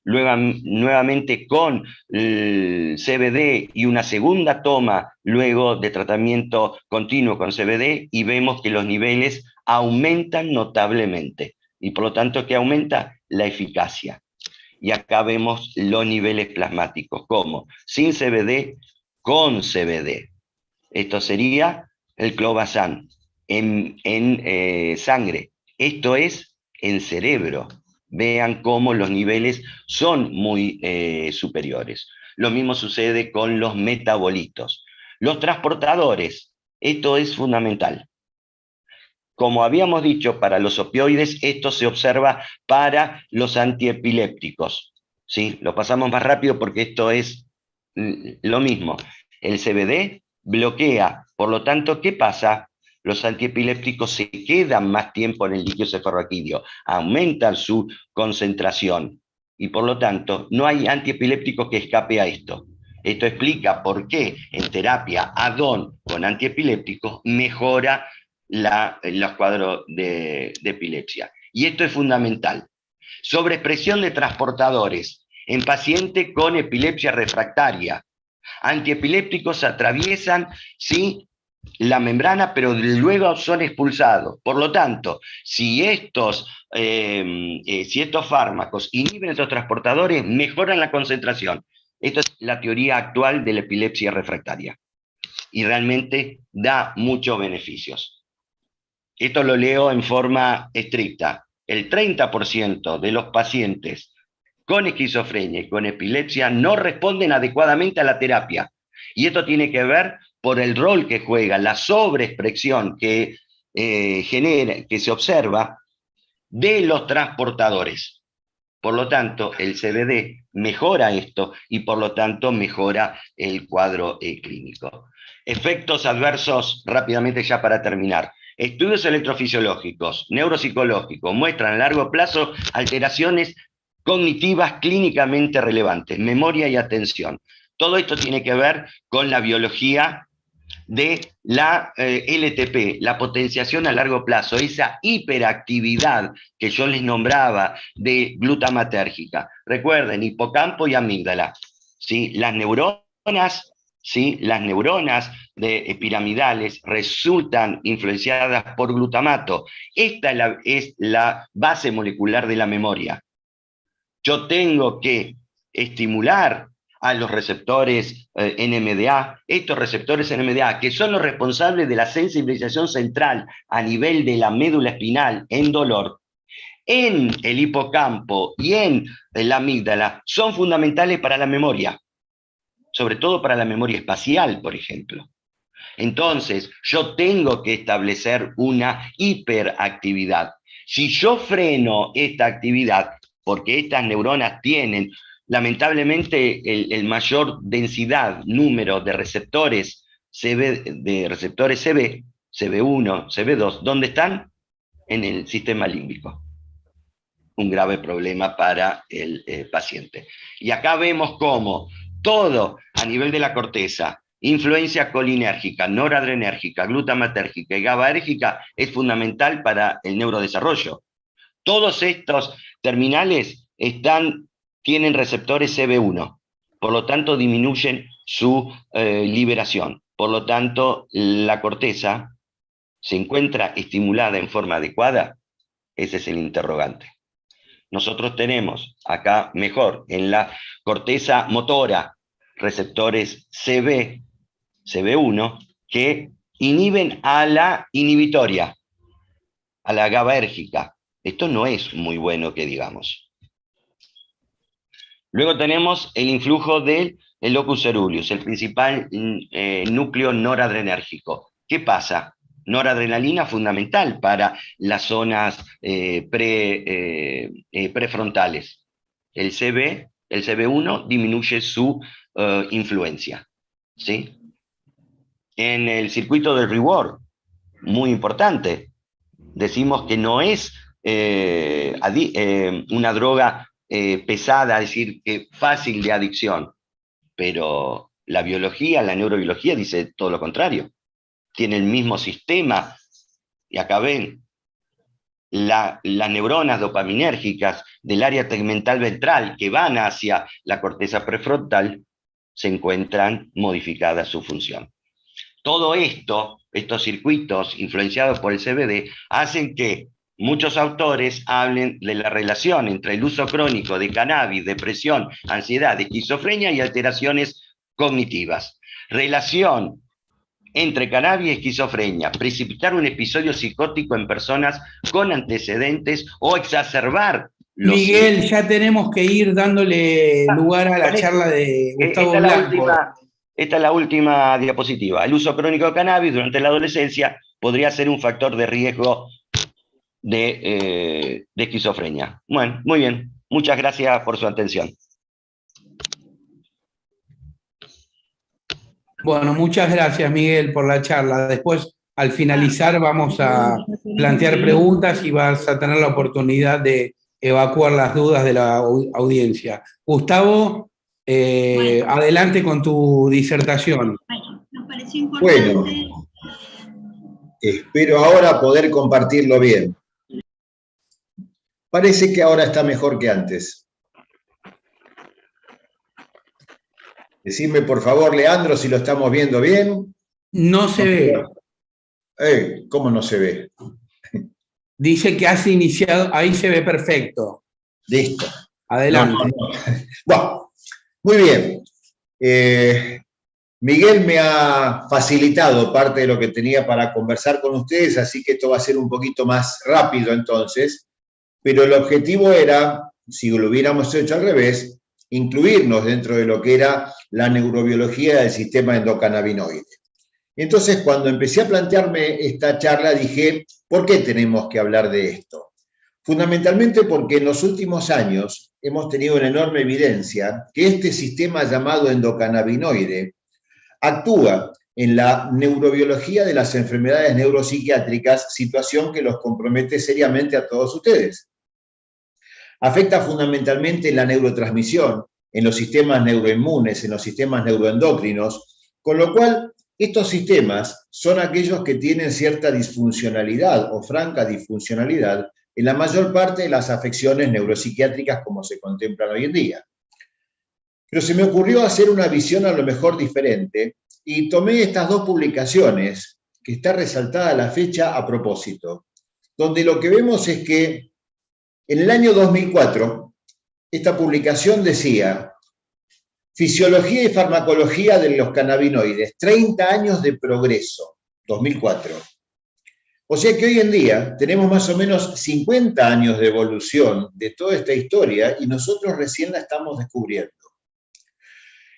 nuevamente con el CBD y una segunda toma luego de tratamiento continuo con CBD, y vemos que los niveles aumentan notablemente. Y por lo tanto, ¿qué aumenta? La eficacia. Y acá vemos los niveles plasmáticos, como sin CBD, con CBD. Esto sería el clobazam en sangre. Esto es en cerebro. Vean cómo los niveles son muy superiores. Lo mismo sucede con los metabolitos. Los transportadores, esto es fundamental. Como habíamos dicho, para los opioides, esto se observa para los antiepilépticos. ¿Sí? Lo pasamos más rápido porque esto es lo mismo. El CBD bloquea, por lo tanto, ¿qué pasa? Los antiepilépticos se quedan más tiempo en el líquido cefalorraquídeo, aumentan su concentración, y por lo tanto, no hay antiepiléptico que escape a esto. Esto explica por qué en terapia add-on con antiepilépticos mejora los cuadros de epilepsia. Y esto es fundamental. Sobreexpresión de transportadores en pacientes con epilepsia refractaria. Antiepilépticos atraviesan, sí, la membrana, pero luego son expulsados. Por lo tanto, si estos fármacos inhiben estos transportadores, mejoran la concentración. Esta es la teoría actual de la epilepsia refractaria. Y realmente da muchos beneficios. Esto lo leo en forma estricta. El 30% de los pacientes con esquizofrenia y con epilepsia no responden adecuadamente a la terapia. Y esto tiene que ver por el rol que juega, la sobreexpresión que se observa de los transportadores. Por lo tanto, el CBD mejora esto y por lo tanto mejora el cuadro clínico. Efectos adversos, rápidamente ya para terminar. Estudios electrofisiológicos, neuropsicológicos, muestran a largo plazo alteraciones cognitivas clínicamente relevantes, memoria y atención. Todo esto tiene que ver con la biología de la LTP, la potenciación a largo plazo, esa hiperactividad que yo les nombraba de glutamatérgica. Recuerden, hipocampo y amígdala, ¿sí? Las neuronas, ¿sí? Las neuronas piramidales resultan influenciadas por glutamato. Esta es la base molecular de la memoria. Yo tengo que estimular a los receptores NMDA, estos receptores NMDA, que son los responsables de la sensibilización central a nivel de la médula espinal en dolor, en el hipocampo y en la amígdala, son fundamentales para la memoria, sobre todo para la memoria espacial, por ejemplo. Entonces, yo tengo que establecer una hiperactividad. Si yo freno esta actividad, porque estas neuronas tienen lamentablemente el mayor densidad, número de receptores CB, CB1, CB2, ¿dónde están? En el sistema límbico. Un grave problema para el paciente. Y acá vemos cómo todo a nivel de la corteza, influencia colinérgica, noradrenérgica, glutamatérgica y GABAérgica es fundamental para el neurodesarrollo. Todos estos terminales tienen receptores CB1, por lo tanto disminuyen su liberación. Por lo tanto, la corteza se encuentra estimulada en forma adecuada. Ese es el interrogante. Nosotros tenemos acá mejor, en la corteza motora, receptores CB1, que inhiben a la inhibitoria, a la GABAérgica. Esto no es muy bueno que digamos. Luego tenemos el influjo del locus coeruleus, el principal núcleo noradrenérgico. ¿Qué pasa? Noradrenalina fundamental para las zonas prefrontales. El CB1 disminuye su influencia, ¿sí? En el circuito del reward, muy importante, decimos que no es una droga pesada, es decir, que fácil de adicción, pero la biología, la neurobiología dice todo lo contrario. Tiene el mismo sistema, y acá ven, las neuronas dopaminérgicas del área tegmental ventral que van hacia la corteza prefrontal, se encuentran modificadas su función. Todo esto, estos circuitos influenciados por el CBD, hacen que muchos autores hablen de la relación entre el uso crónico de cannabis, depresión, ansiedad, esquizofrenia y alteraciones cognitivas. Relación entre cannabis y esquizofrenia, precipitar un episodio psicótico en personas con antecedentes o exacerbar los... Miguel, ya tenemos que ir dándole lugar a la charla de Gustavo Blanco. Esta es la última diapositiva. El uso crónico de cannabis durante la adolescencia podría ser un factor de riesgo de esquizofrenia. Bueno, muy bien. Muchas gracias por su atención. Bueno, muchas gracias, Miguel, por la charla. Después, al finalizar, vamos a plantear preguntas y vas a tener la oportunidad de evacuar las dudas de la audiencia. Gustavo, adelante con tu disertación. Bueno, nos pareció importante. Bueno, espero ahora poder compartirlo bien. Parece que ahora está mejor que antes. Decidme, por favor, Leandro, si lo estamos viendo bien. No se ve. ¿Cómo no se ve? Dice que has iniciado, ahí se ve perfecto. Listo. Adelante. Bueno, muy bien. Miguel me ha facilitado parte de lo que tenía para conversar con ustedes, así que esto va a ser un poquito más rápido entonces, pero el objetivo era, si lo hubiéramos hecho al revés, incluirnos dentro de lo que era la neurobiología del sistema endocannabinoide. Entonces, cuando empecé a plantearme esta charla, dije, ¿por qué tenemos que hablar de esto? Fundamentalmente porque en los últimos años hemos tenido una enorme evidencia que este sistema llamado endocannabinoide actúa en la neurobiología de las enfermedades neuropsiquiátricas, situación que los compromete seriamente a todos ustedes. Afecta fundamentalmente la neurotransmisión, en los sistemas neuroinmunes, en los sistemas neuroendocrinos, con lo cual estos sistemas son aquellos que tienen cierta disfuncionalidad o franca disfuncionalidad en la mayor parte de las afecciones neuropsiquiátricas como se contemplan hoy en día. Pero se me ocurrió hacer una visión a lo mejor diferente y tomé estas dos publicaciones, que está resaltada la fecha a propósito, donde lo que vemos es que en el año 2004, esta publicación decía: Fisiología y farmacología de los cannabinoides, 30 años de progreso, 2004. O sea que hoy en día tenemos más o menos 50 años de evolución de toda esta historia y nosotros recién la estamos descubriendo.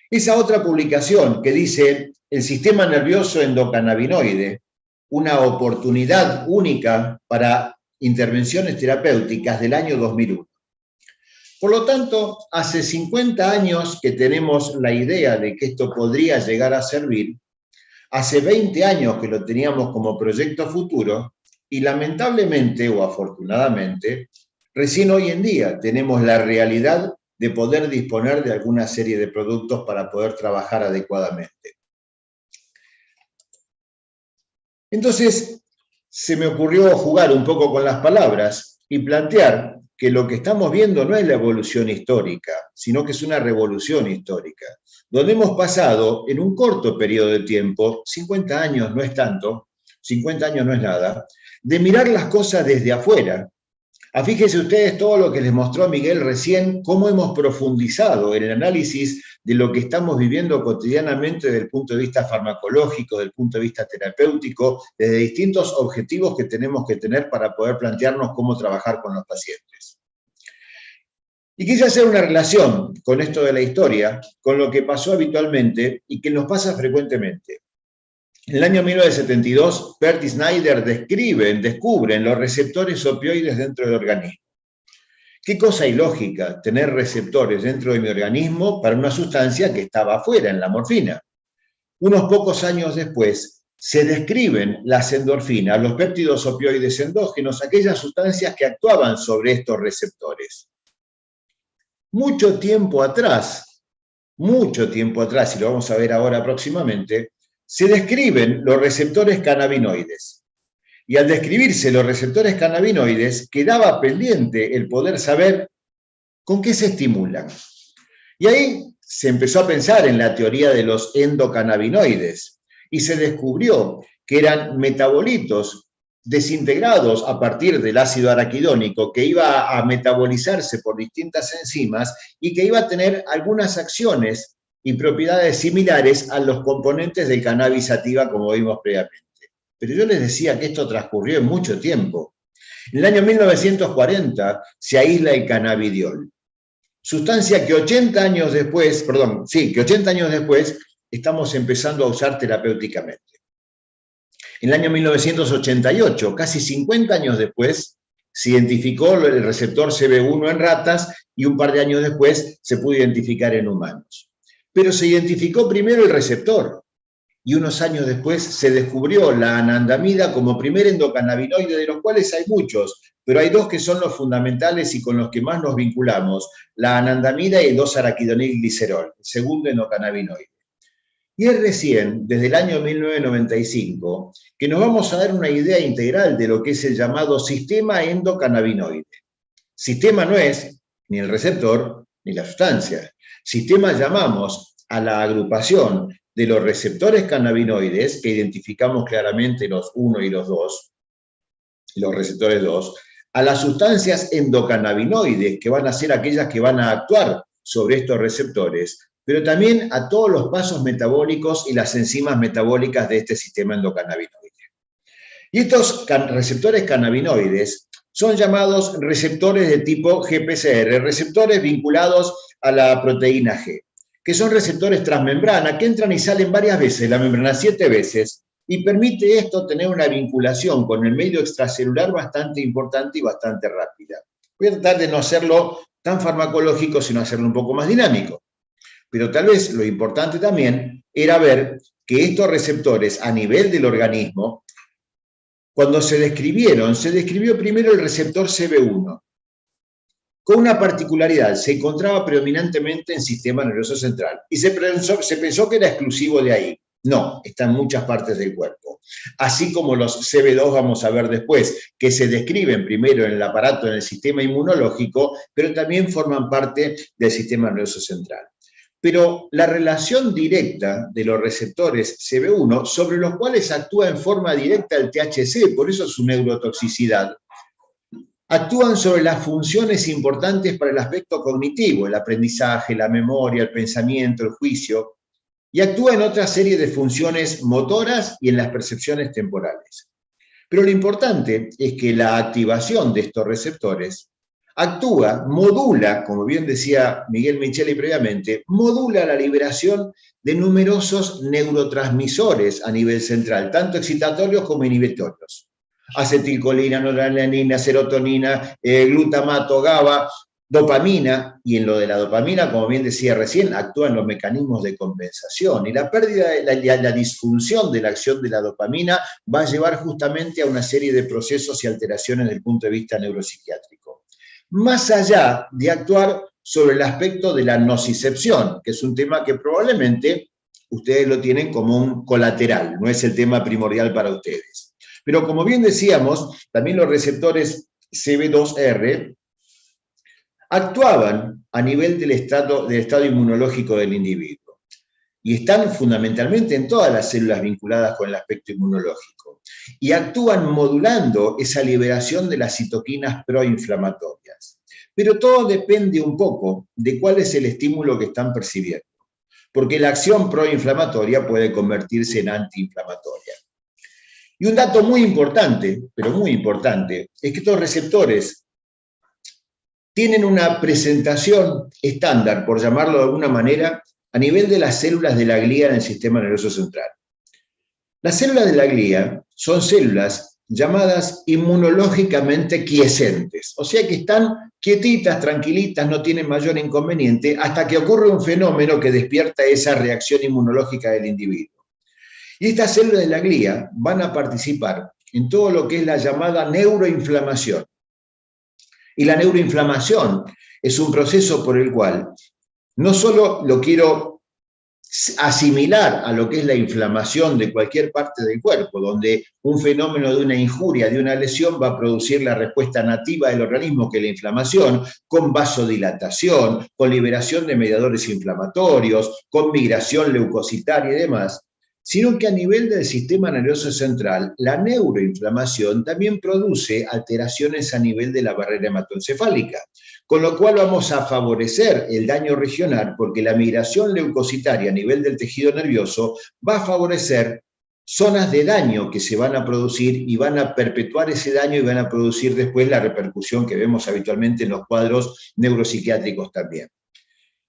Esa otra publicación que dice el sistema nervioso endocannabinoide, una oportunidad única para intervenciones terapéuticas, del año 2001. Por lo tanto, hace 50 años que tenemos la idea de que esto podría llegar a servir, hace 20 años que lo teníamos como proyecto futuro, y lamentablemente o afortunadamente, recién hoy en día tenemos la realidad de poder disponer de alguna serie de productos para poder trabajar adecuadamente. Entonces, se me ocurrió jugar un poco con las palabras y plantear que lo que estamos viendo no es la evolución histórica, sino que es una revolución histórica, donde hemos pasado en un corto periodo de tiempo, 50 años no es tanto, 50 años no es nada, de mirar las cosas desde afuera. Fíjense ustedes todo lo que les mostró Miguel recién, cómo hemos profundizado en el análisis de lo que estamos viviendo cotidianamente desde el punto de vista farmacológico, desde el punto de vista terapéutico, desde distintos objetivos que tenemos que tener para poder plantearnos cómo trabajar con los pacientes. Y quise hacer una relación con esto de la historia, con lo que pasó habitualmente y que nos pasa frecuentemente. En el año 1972, Perry Snyder descubren los receptores opioides dentro del organismo. ¿Qué cosa ilógica tener receptores dentro de mi organismo para una sustancia que estaba afuera, en la morfina? Unos pocos años después, se describen las endorfinas, los péptidos opioides endógenos, aquellas sustancias que actuaban sobre estos receptores. Mucho tiempo atrás, y lo vamos a ver ahora próximamente, se describen los receptores cannabinoides. Y al describirse los receptores cannabinoides, quedaba pendiente el poder saber con qué se estimulan. Y ahí se empezó a pensar en la teoría de los endocannabinoides, y se descubrió que eran metabolitos desintegrados a partir del ácido araquidónico, que iba a metabolizarse por distintas enzimas y que iba a tener algunas acciones y propiedades similares a los componentes del cannabis sativa, como vimos previamente. Pero yo les decía que esto transcurrió en mucho tiempo. En el año 1940 se aísla el cannabidiol, sustancia que 80 años después estamos empezando a usar terapéuticamente. En el año 1988, casi 50 años después, se identificó el receptor CB1 en ratas y un par de años después se pudo identificar en humanos. Pero se identificó primero el receptor y unos años después se descubrió la anandamida como primer endocannabinoide, de los cuales hay muchos, pero hay dos que son los fundamentales y con los que más nos vinculamos, la anandamida y el 2-araquidonilglicerol, el segundo endocannabinoide. Y es recién, desde el año 1995, que nos vamos a dar una idea integral de lo que es el llamado sistema endocannabinoide. Sistema no es ni el receptor ni la sustancia. Sistema llamamos a la agrupación de los receptores cannabinoides, que identificamos claramente los 1 y los 2, los receptores 2, a las sustancias endocannabinoides, que van a ser aquellas que van a actuar sobre estos receptores, pero también a todos los pasos metabólicos y las enzimas metabólicas de este sistema endocannabinoide. Y estos receptores cannabinoides son llamados receptores de tipo GPCR, receptores vinculados a la proteína G, que son receptores transmembrana que entran y salen varias veces, la membrana 7 veces, y permite esto tener una vinculación con el medio extracelular bastante importante y bastante rápida. Voy a tratar de no hacerlo tan farmacológico, sino hacerlo un poco más dinámico. Pero tal vez lo importante también era ver que estos receptores a nivel del organismo, cuando se describió primero el receptor CB1. con una particularidad: se encontraba predominantemente en sistema nervioso central, y se pensó que era exclusivo de ahí. No, está en muchas partes del cuerpo. Así como los CB2 vamos a ver después, que se describen primero en el aparato, en el sistema inmunológico, pero también forman parte del sistema nervioso central. Pero la relación directa de los receptores CB1, sobre los cuales actúa en forma directa el THC, por eso su neurotoxicidad, actúan sobre las funciones importantes para el aspecto cognitivo, el aprendizaje, la memoria, el pensamiento, el juicio, y actúa en otra serie de funciones motoras y en las percepciones temporales. Pero lo importante es que la activación de estos receptores actúa, modula, como bien decía Miguel Micheli previamente, modula la liberación de numerosos neurotransmisores a nivel central, tanto excitatorios como inhibitorios. Acetilcolina, noradrenalina, serotonina, glutamato, GABA, dopamina, y en lo de la dopamina, como bien decía recién, actúan los mecanismos de compensación, y la pérdida, la disfunción de la acción de la dopamina va a llevar justamente a una serie de procesos y alteraciones desde el punto de vista neuropsiquiátrico. Más allá de actuar sobre el aspecto de la nocicepción, que es un tema que probablemente ustedes lo tienen como un colateral, no es el tema primordial para ustedes. Pero como bien decíamos, también los receptores CB2R actuaban a nivel del estado inmunológico del individuo, y están fundamentalmente en todas las células vinculadas con el aspecto inmunológico, y actúan modulando esa liberación de las citoquinas proinflamatorias. Pero todo depende un poco de cuál es el estímulo que están percibiendo, porque la acción proinflamatoria puede convertirse en antiinflamatoria. Y un dato muy importante, pero muy importante, es que estos receptores tienen una presentación estándar, por llamarlo de alguna manera, a nivel de las células de la glía en el sistema nervioso central. Las células de la glía son células llamadas inmunológicamente quiescentes, o sea que están quietitas, tranquilitas, no tienen mayor inconveniente, hasta que ocurre un fenómeno que despierta esa reacción inmunológica del individuo. Y estas células de la glía van a participar en todo lo que es la llamada neuroinflamación. Y la neuroinflamación es un proceso por el cual no solo lo quiero asimilar a lo que es la inflamación de cualquier parte del cuerpo, donde un fenómeno de una injuria, de una lesión, va a producir la respuesta nativa del organismo, que es la inflamación, con vasodilatación, con liberación de mediadores inflamatorios, con migración leucocitaria y demás, sino que a nivel del sistema nervioso central, la neuroinflamación también produce alteraciones a nivel de la barrera hematoencefálica, con lo cual vamos a favorecer el daño regional, porque la migración leucocitaria a nivel del tejido nervioso va a favorecer zonas de daño que se van a producir y van a perpetuar ese daño y van a producir después la repercusión que vemos habitualmente en los cuadros neuropsiquiátricos también.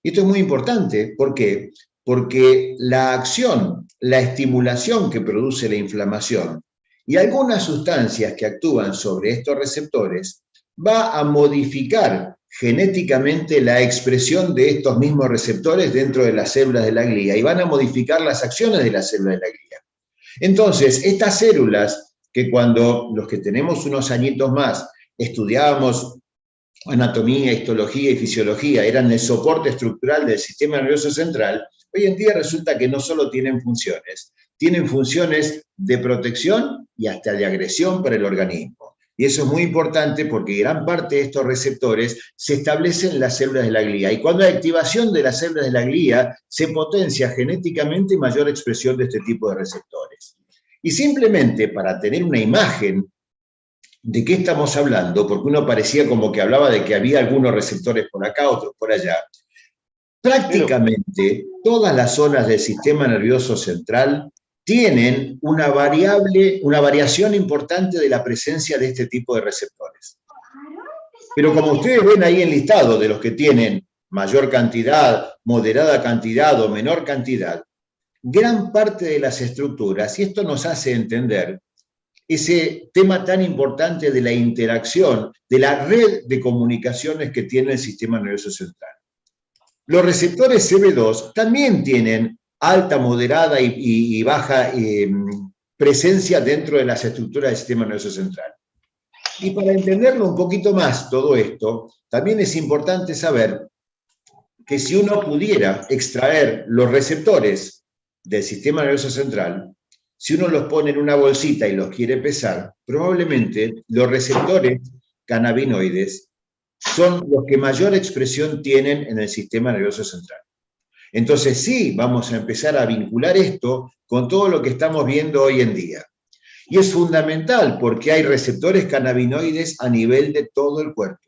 Esto es muy importante, ¿por qué? Porque la acción, la estimulación que produce la inflamación y algunas sustancias que actúan sobre estos receptores va a modificar genéticamente la expresión de estos mismos receptores dentro de las células de la glía y van a modificar las acciones de las células de la glía. Entonces, estas células que cuando los que tenemos unos añitos más estudiábamos anatomía, histología y fisiología, eran el soporte estructural del sistema nervioso central, hoy en día resulta que no solo tienen funciones de protección y hasta de agresión para el organismo. Y eso es muy importante porque gran parte de estos receptores se establecen en las células de la glía. Y cuando hay activación de las células de la glía, se potencia genéticamente mayor expresión de este tipo de receptores. Y simplemente para tener una imagen de qué estamos hablando, porque uno parecía como que hablaba de que había algunos receptores por acá, otros por allá, prácticamente todas las zonas del sistema nervioso central tienen una variación importante de la presencia de este tipo de receptores. Pero como ustedes ven ahí enlistado, de los que tienen mayor cantidad, moderada cantidad o menor cantidad, gran parte de las estructuras, y esto nos hace entender ese tema tan importante de la interacción, de la red de comunicaciones que tiene el sistema nervioso central. Los receptores CB2 también tienen alta, moderada y baja presencia dentro de las estructuras del sistema nervioso central. Y para entenderlo un poquito más todo esto, también es importante saber que si uno pudiera extraer los receptores del sistema nervioso central, si uno los pone en una bolsita y los quiere pesar, probablemente los receptores cannabinoides son los que mayor expresión tienen en el sistema nervioso central. Entonces sí, vamos a empezar a vincular esto con todo lo que estamos viendo hoy en día. Y es fundamental porque hay receptores cannabinoides a nivel de todo el cuerpo.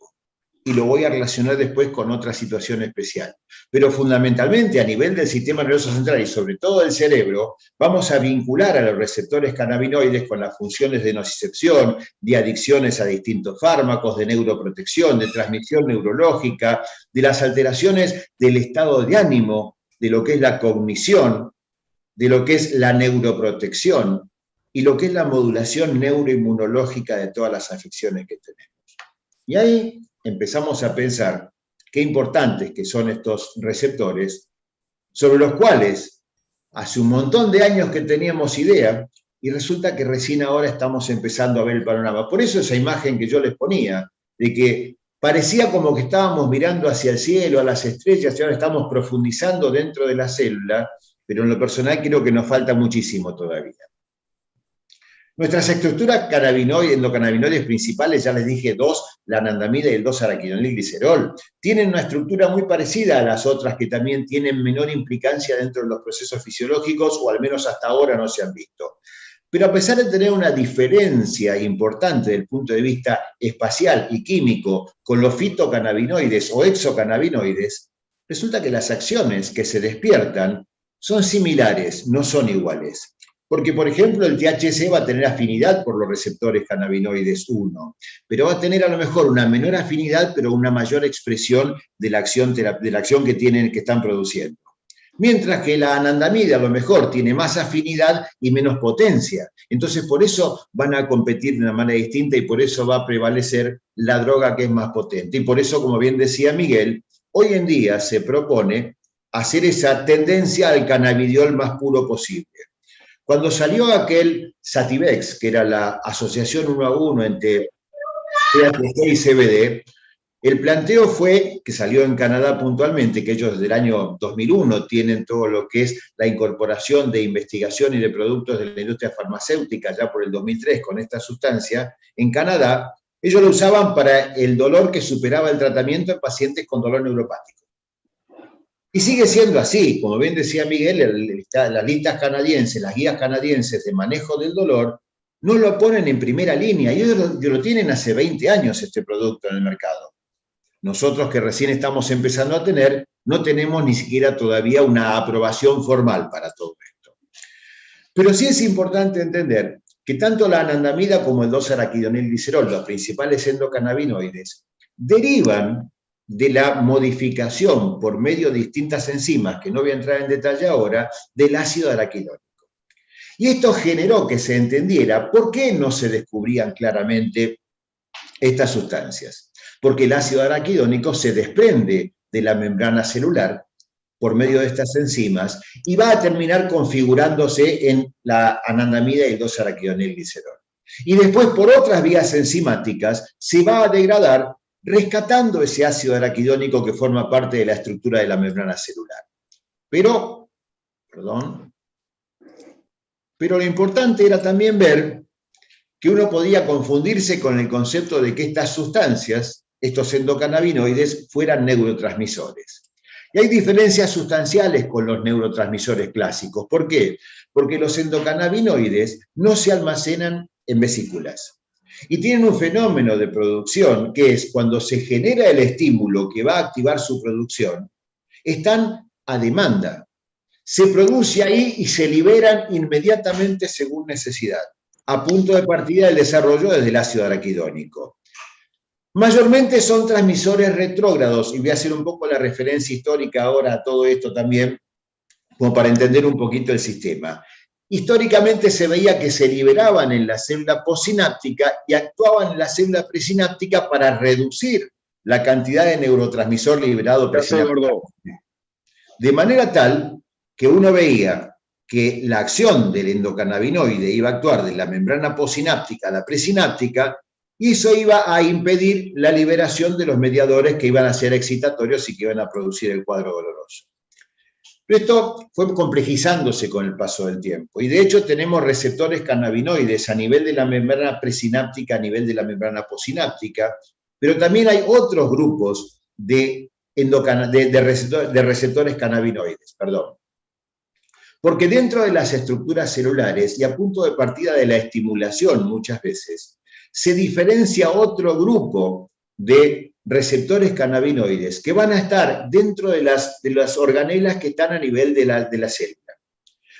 Y lo voy a relacionar después con otra situación especial. Pero fundamentalmente a nivel del sistema nervioso central y sobre todo del cerebro, vamos a vincular a los receptores cannabinoides con las funciones de nocicepción, de adicciones a distintos fármacos, de neuroprotección, de transmisión neurológica, de las alteraciones del estado de ánimo, de lo que es la cognición, de lo que es la neuroprotección y lo que es la modulación neuroinmunológica de todas las afecciones que tenemos. Y ahí empezamos a pensar qué importantes que son estos receptores, sobre los cuales hace un montón de años que teníamos idea, y resulta que recién ahora estamos empezando a ver el panorama. Por eso esa imagen que yo les ponía, de que parecía como que estábamos mirando hacia el cielo, a las estrellas, y ahora estamos profundizando dentro de la célula, pero en lo personal creo que nos falta muchísimo todavía. Nuestras estructuras endocannabinoides principales, ya les dije dos, la anandamida y el 2-araquidonilglicerol, tienen una estructura muy parecida a las otras que también tienen menor implicancia dentro de los procesos fisiológicos, o al menos hasta ahora no se han visto. Pero a pesar de tener una diferencia importante desde el punto de vista espacial y químico con los fitocannabinoides o exocannabinoides, resulta que las acciones que se despiertan son similares, no son iguales. Porque, por ejemplo, el THC va a tener afinidad por los receptores cannabinoides 1, pero va a tener a lo mejor una menor afinidad, pero una mayor expresión de la acción que están produciendo. Mientras que la anandamida a lo mejor tiene más afinidad y menos potencia. Entonces, por eso van a competir de una manera distinta y por eso va a prevalecer la droga que es más potente. Y por eso, como bien decía Miguel, hoy en día se propone hacer esa tendencia al cannabidiol más puro posible. Cuando salió aquel Sativex, que era la asociación 1 a 1 entre THC y CBD, el planteo fue, que salió en Canadá puntualmente, que ellos desde el año 2001 tienen todo lo que es la incorporación de investigación y de productos de la industria farmacéutica, ya por el 2003 con esta sustancia, en Canadá, ellos lo usaban para el dolor que superaba el tratamiento en pacientes con dolor neuropático. Y sigue siendo así, como bien decía Miguel, las listas canadienses, las guías canadienses de manejo del dolor, no lo ponen en primera línea, y ellos lo tienen hace 20 años este producto en el mercado. Nosotros que recién estamos empezando a tener, no tenemos ni siquiera todavía una aprobación formal para todo esto. Pero sí es importante entender que tanto la anandamida como el 2-araquidonilglicerol, los principales endocannabinoides, derivan de la modificación por medio de distintas enzimas, que no voy a entrar en detalle ahora, del ácido araquidónico. Y esto generó que se entendiera por qué no se descubrían claramente estas sustancias. Porque el ácido araquidónico se desprende de la membrana celular por medio de estas enzimas y va a terminar configurándose en la anandamida y el 2-araquidonilglicerol. Y después, por otras vías enzimáticas, se va a degradar rescatando ese ácido araquidónico que forma parte de la estructura de la membrana celular. Pero lo importante era también ver que uno podía confundirse con el concepto de que estas sustancias, estos endocannabinoides, fueran neurotransmisores. Y hay diferencias sustanciales con los neurotransmisores clásicos. ¿Por qué? Porque los endocannabinoides no se almacenan en vesículas. Y tienen un fenómeno de producción que es cuando se genera el estímulo que va a activar su producción, están a demanda. Se produce ahí y se liberan inmediatamente según necesidad, a punto de partida del desarrollo desde el ácido araquidónico. Mayormente son transmisores retrógrados, y voy a hacer un poco la referencia histórica ahora a todo esto también, como para entender un poquito el sistema. Históricamente se veía que se liberaban en la célula postsináptica y actuaban en la célula presináptica para reducir la cantidad de neurotransmisor liberado presinápticamente. De manera tal que uno veía que la acción del endocannabinoide iba a actuar de la membrana postsináptica a la presináptica y eso iba a impedir la liberación de los mediadores que iban a ser excitatorios y que iban a producir el cuadro doloroso. Pero esto fue complejizándose con el paso del tiempo, y de hecho tenemos receptores cannabinoides a nivel de la membrana presináptica, a nivel de la membrana posináptica, pero también hay otros grupos de receptores cannabinoides, perdón. Porque dentro de las estructuras celulares, y a punto de partida de la estimulación muchas veces, se diferencia otro grupo de receptores cannabinoides que van a estar dentro de las organelas que están a nivel de la célula.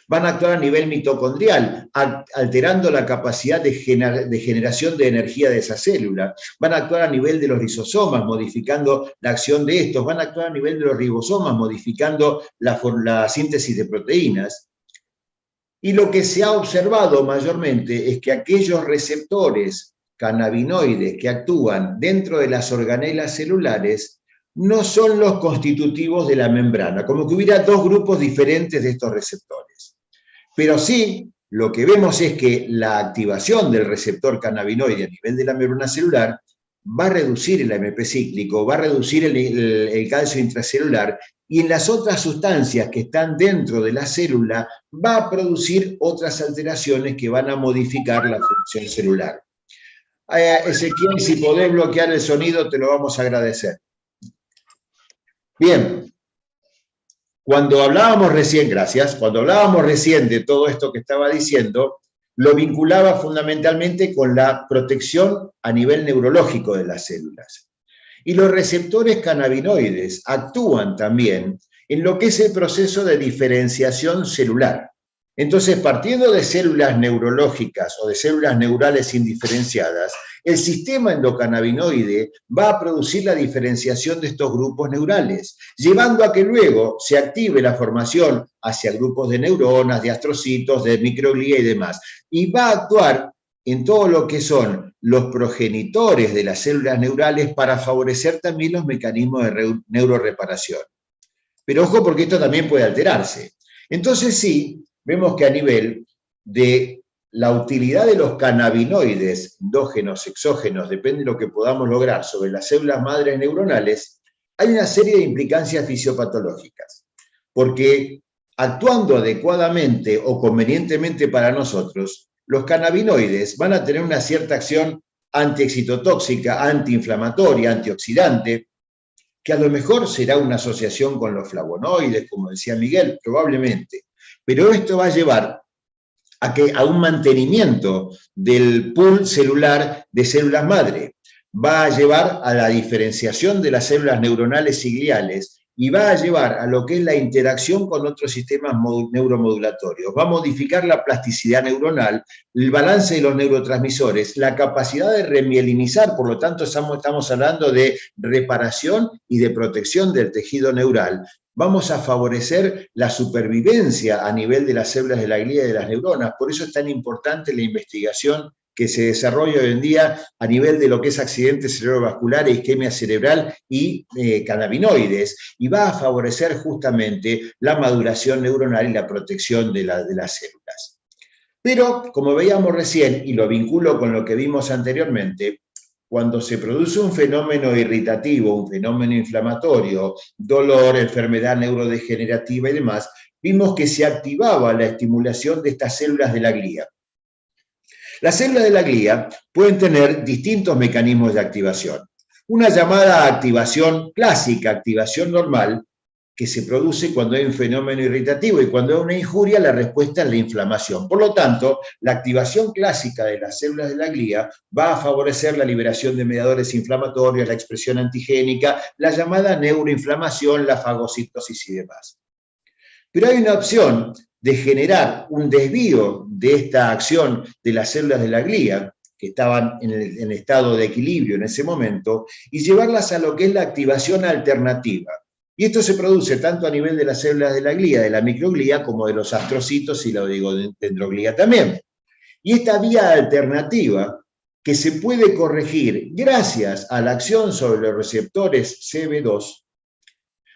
Van a actuar a nivel mitocondrial, alterando la capacidad de generación de energía de esa célula. Van a actuar a nivel de los lisosomas, modificando la acción de estos. Van a actuar a nivel de los ribosomas, modificando la síntesis de proteínas. Y lo que se ha observado mayormente es que aquellos receptores cannabinoides que actúan dentro de las organelas celulares no son los constitutivos de la membrana, como que hubiera dos grupos diferentes de estos receptores. Pero sí, lo que vemos es que la activación del receptor cannabinoide a nivel de la membrana celular va a reducir el AMP cíclico, va a reducir el calcio intracelular, y en las otras sustancias que están dentro de la célula va a producir otras alteraciones que van a modificar la función celular. Ezequiel, si podés bloquear el sonido, te lo vamos a agradecer. Bien, cuando hablábamos recién, gracias, cuando hablábamos recién de todo esto que estaba diciendo, lo vinculaba fundamentalmente con la protección a nivel neurológico de las células. Y los receptores cannabinoides actúan también en lo que es el proceso de diferenciación celular. Entonces, partiendo de células neurológicas o de células neurales indiferenciadas, el sistema endocannabinoide va a producir la diferenciación de estos grupos neurales, llevando a que luego se active la formación hacia grupos de neuronas, de astrocitos, de microglía y demás. Y va a actuar en todo lo que son los progenitores de las células neurales para favorecer también los mecanismos de neuroreparación. Pero ojo, porque esto también puede alterarse. Entonces sí, vemos que a nivel de la utilidad de los cannabinoides, endógenos, exógenos, depende de lo que podamos lograr sobre las células madres neuronales, hay una serie de implicancias fisiopatológicas. Porque actuando adecuadamente o convenientemente para nosotros, los cannabinoides van a tener una cierta acción antiexcitotóxica, antiinflamatoria, antioxidante, que a lo mejor será una asociación con los flavonoides, como decía Miguel, probablemente. Pero esto va a llevar a un mantenimiento del pool celular de células madre. Va a llevar a la diferenciación de las células neuronales y gliales y va a llevar a lo que es la interacción con otros sistemas neuromodulatorios. Va a modificar la plasticidad neuronal, el balance de los neurotransmisores, la capacidad de remielinizar, por lo tanto estamos hablando de reparación y de protección del tejido neural. Vamos a favorecer la supervivencia a nivel de las células de la glía y de las neuronas. Por eso es tan importante la investigación que se desarrolla hoy en día a nivel de lo que es accidentes cerebrovasculares, isquemia cerebral y cannabinoides, y va a favorecer justamente la maduración neuronal y la protección de las células. Pero, como veíamos recién, y lo vinculo con lo que vimos anteriormente, cuando se produce un fenómeno irritativo, un fenómeno inflamatorio, dolor, enfermedad neurodegenerativa y demás, vimos que se activaba la estimulación de estas células de la glía. Las células de la glía pueden tener distintos mecanismos de activación. Una llamada activación clásica, activación normal, que se produce cuando hay un fenómeno irritativo, y cuando hay una injuria la respuesta es la inflamación. Por lo tanto, la activación clásica de las células de la glía va a favorecer la liberación de mediadores inflamatorios, la expresión antigénica, la llamada neuroinflamación, la fagocitosis y demás. Pero hay una opción de generar un desvío de esta acción de las células de la glía, que estaban en estado de equilibrio en ese momento, y llevarlas a lo que es la activación alternativa. Y esto se produce tanto a nivel de las células de la glía, de la microglía, como de los astrocitos y la oligodendroglía también. Y esta vía alternativa, que se puede corregir gracias a la acción sobre los receptores CB2,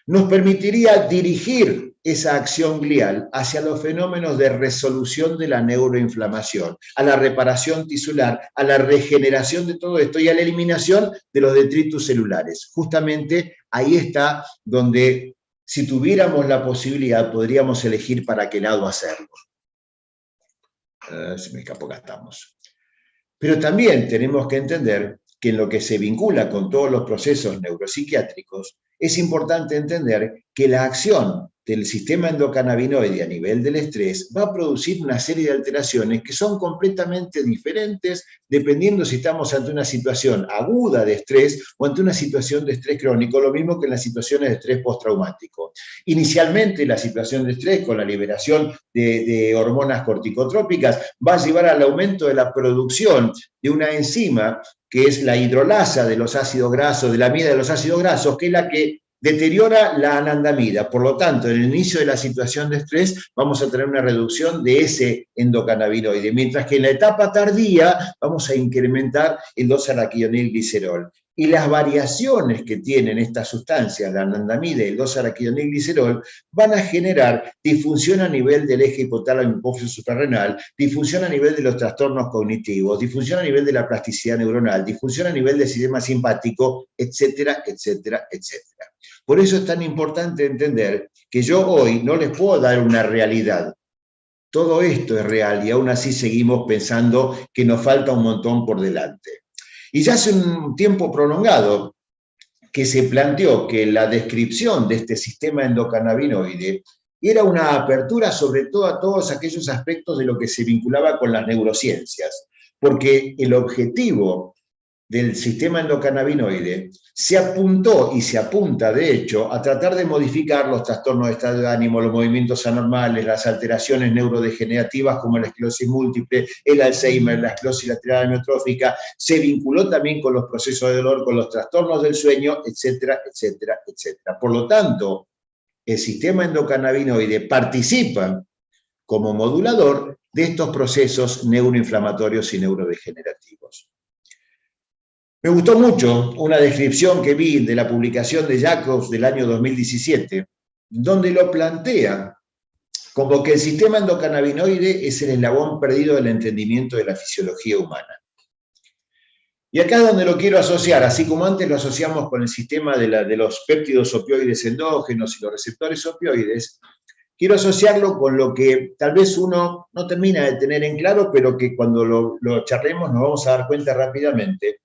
nos permitiría dirigir esa acción glial hacia los fenómenos de resolución de la neuroinflamación, a la reparación tisular, a la regeneración de todo esto y a la eliminación de los detritus celulares. Justamente ahí está donde, si tuviéramos la posibilidad, podríamos elegir para qué lado hacerlo. Se me escapó, acá estamos. Pero también tenemos que entender que en lo que se vincula con todos los procesos neuropsiquiátricos, es importante entender que la acción del sistema endocannabinoide a nivel del estrés va a producir una serie de alteraciones que son completamente diferentes dependiendo si estamos ante una situación aguda de estrés o ante una situación de estrés crónico, lo mismo que en las situaciones de estrés postraumático. Inicialmente, la situación de estrés con la liberación de hormonas corticotrópicas va a llevar al aumento de la producción de una enzima que es la hidrolasa de los ácidos grasos, de la amida de los ácidos grasos, que es la que deteriora la anandamida. Por lo tanto, en el inicio de la situación de estrés vamos a tener una reducción de ese endocannabinoide, mientras que en la etapa tardía vamos a incrementar el 2-araquidonilglicerol. Y las variaciones que tienen estas sustancias, la anandamida y el 2-araquidonilglicerol, van a generar disfunción a nivel del eje hipotálamo hipófiso suprarrenal, disfunción a nivel de los trastornos cognitivos, disfunción a nivel de la plasticidad neuronal, disfunción a nivel del sistema simpático, etcétera, etcétera, etcétera. Por eso es tan importante entender que yo hoy no les puedo dar una realidad. Todo esto es real y aún así seguimos pensando que nos falta un montón por delante. Y ya hace un tiempo prolongado que se planteó que la descripción de este sistema endocannabinoide era una apertura sobre todo a todos aquellos aspectos de lo que se vinculaba con las neurociencias, porque el objetivo del sistema endocannabinoide se apuntó y se apunta, de hecho, a tratar de modificar los trastornos de estado de ánimo, los movimientos anormales, las alteraciones neurodegenerativas como la esclerosis múltiple, el Alzheimer, la esclerosis lateral amiotrófica, se vinculó también con los procesos de dolor, con los trastornos del sueño, etcétera, etcétera, etcétera. Por lo tanto, el sistema endocannabinoide participa como modulador de estos procesos neuroinflamatorios y neurodegenerativos. Me gustó mucho una descripción que vi de la publicación de Jacobs del año 2017, donde lo plantea como que el sistema endocannabinoide es el eslabón perdido del entendimiento de la fisiología humana. Y acá es donde lo quiero asociar, así como antes lo asociamos con el sistema de los péptidos opioides endógenos y los receptores opioides, quiero asociarlo con lo que tal vez uno no termina de tener en claro, pero que cuando lo charlemos nos vamos a dar cuenta rápidamente.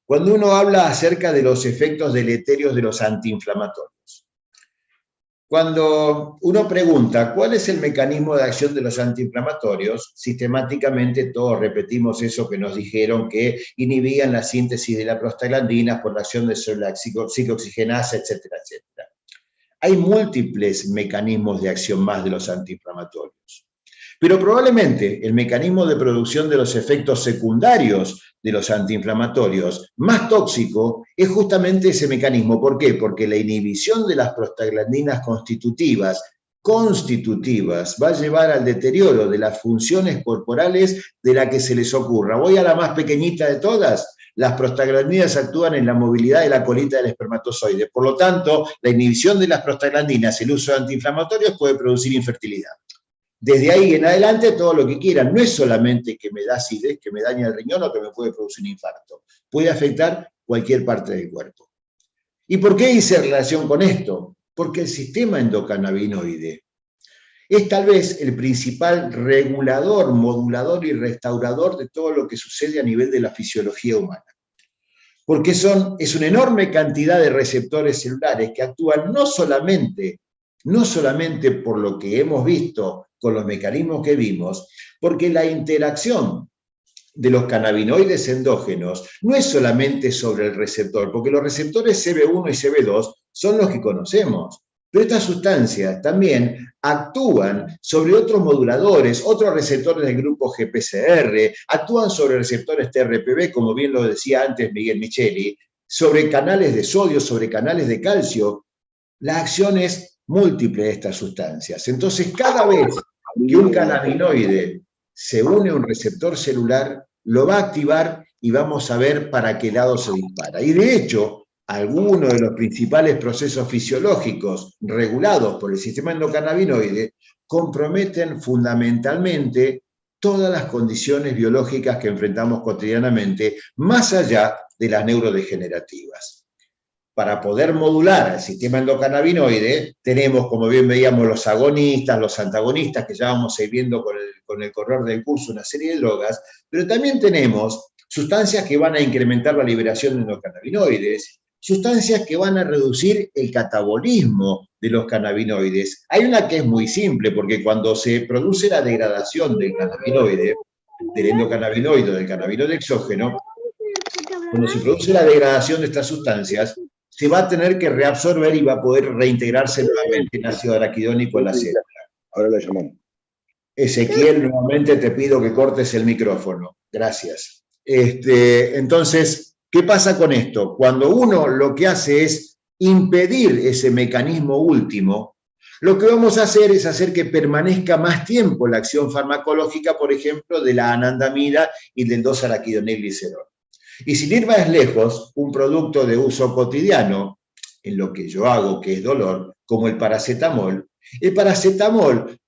Cuando uno habla acerca de los efectos deleterios de los antiinflamatorios. Cuando uno pregunta cuál es el mecanismo de acción de los antiinflamatorios, sistemáticamente todos repetimos eso que nos dijeron, que inhibían la síntesis de la prostaglandina por la acción de la ciclooxigenasa, etcétera, etcétera. Hay múltiples mecanismos de acción más de los antiinflamatorios. Pero probablemente el mecanismo de producción de los efectos secundarios de los antiinflamatorios más tóxico es justamente ese mecanismo. ¿Por qué? Porque la inhibición de las prostaglandinas constitutivas va a llevar al deterioro de las funciones corporales de la que se les ocurra. Voy a la más pequeñita de todas. Las prostaglandinas actúan en la movilidad de la colita del espermatozoide. Por lo tanto, la inhibición de las prostaglandinas, el uso de antiinflamatorios puede producir infertilidad. Desde ahí en adelante todo lo que quieran. No es solamente que me da acidez, que me daña el riñón o que me puede producir un infarto. Puede afectar cualquier parte del cuerpo. ¿Y por qué hice relación con esto? Porque el sistema endocannabinoide es tal vez el principal regulador, modulador y restaurador de todo lo que sucede a nivel de la fisiología humana. Porque es una enorme cantidad de receptores celulares que actúan no solamente por lo que hemos visto con los mecanismos que vimos, porque la interacción de los cannabinoides endógenos no es solamente sobre el receptor, porque los receptores CB1 y CB2 son los que conocemos, pero estas sustancias también actúan sobre otros moduladores, otros receptores del grupo GPCR, actúan sobre receptores TRPV, como bien lo decía antes Miguel Micheli, sobre canales de sodio, sobre canales de calcio. La acción es múltiple de estas sustancias. Entonces, cada vez que un cannabinoide se une a un receptor celular, lo va a activar y vamos a ver para qué lado se dispara. Y de hecho, algunos de los principales procesos fisiológicos regulados por el sistema endocannabinoide comprometen fundamentalmente todas las condiciones biológicas que enfrentamos cotidianamente, más allá de las neurodegenerativas. Para poder modular el sistema endocannabinoide, tenemos, como bien veíamos, los agonistas, los antagonistas, que ya vamos a ir viendo con el correr del curso, una serie de drogas, pero también tenemos sustancias que van a incrementar la liberación de endocannabinoides, sustancias que van a reducir el catabolismo de los cannabinoides. Hay una que es muy simple, porque cuando se produce la degradación del cannabinoide, del endocannabinoide, del cannabinoide exógeno, cuando se produce la degradación de estas sustancias, se va a tener que reabsorber y va a poder reintegrarse nuevamente en ácido araquidónico en la célula. Ahora la llamamos. Ezequiel, nuevamente te pido que cortes el micrófono. Gracias. Entonces, ¿qué pasa con esto? Cuando uno lo que hace es impedir ese mecanismo último, lo que vamos a hacer es hacer que permanezca más tiempo la acción farmacológica, por ejemplo, de la anandamida y del 2-araquidonilglicerol. Y sin ir más lejos, un producto de uso cotidiano, en lo que yo hago, que es dolor, como el paracetamol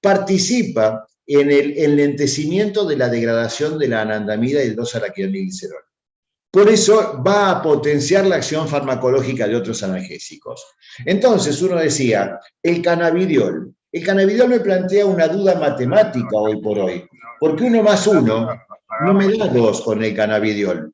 participa en el enlentecimiento de la degradación de la anandamida y el 2-araquidonilglicerol. Por eso va a potenciar la acción farmacológica de otros analgésicos. Entonces uno decía, el cannabidiol. El cannabidiol me plantea una duda matemática hoy por hoy, porque 1 más 1 no me da 2 con el cannabidiol.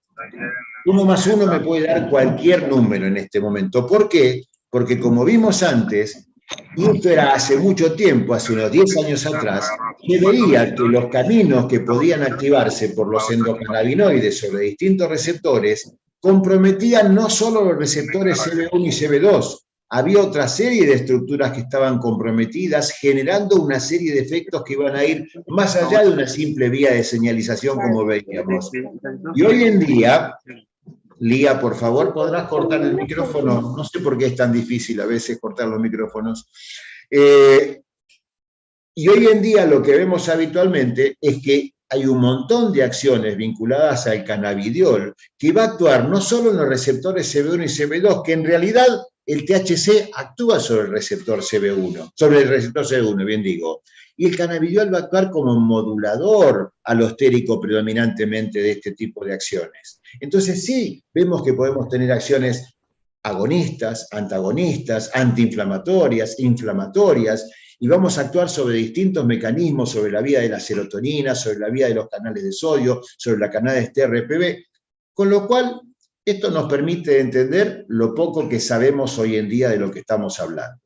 1 más 1 me puede dar cualquier número en este momento. ¿Por qué? Porque como vimos antes, y esto era hace mucho tiempo, hace unos 10 años atrás, se veía que los caminos que podían activarse por los endocannabinoides sobre distintos receptores comprometían no solo los receptores CB1 y CB2, había otra serie de estructuras que estaban comprometidas, generando una serie de efectos que iban a ir más allá de una simple vía de señalización, como veíamos. Y hoy en día, Lía, por favor, ¿podrás cortar el micrófono? No sé por qué es tan difícil a veces cortar los micrófonos. Y hoy en día lo que vemos habitualmente es que hay un montón de acciones vinculadas al cannabidiol que va a actuar no solo en los receptores CB1 y CB2, que en realidad el THC actúa sobre el receptor CB1, sobre el receptor CB1, bien digo. Y el cannabidiol va a actuar como modulador alostérico predominantemente de este tipo de acciones. Entonces sí, vemos que podemos tener acciones agonistas, antagonistas, antiinflamatorias, inflamatorias, y vamos a actuar sobre distintos mecanismos, sobre la vía de la serotonina, sobre la vía de los canales de sodio, sobre la canales TRPV, con lo cual esto nos permite entender lo poco que sabemos hoy en día de lo que estamos hablando.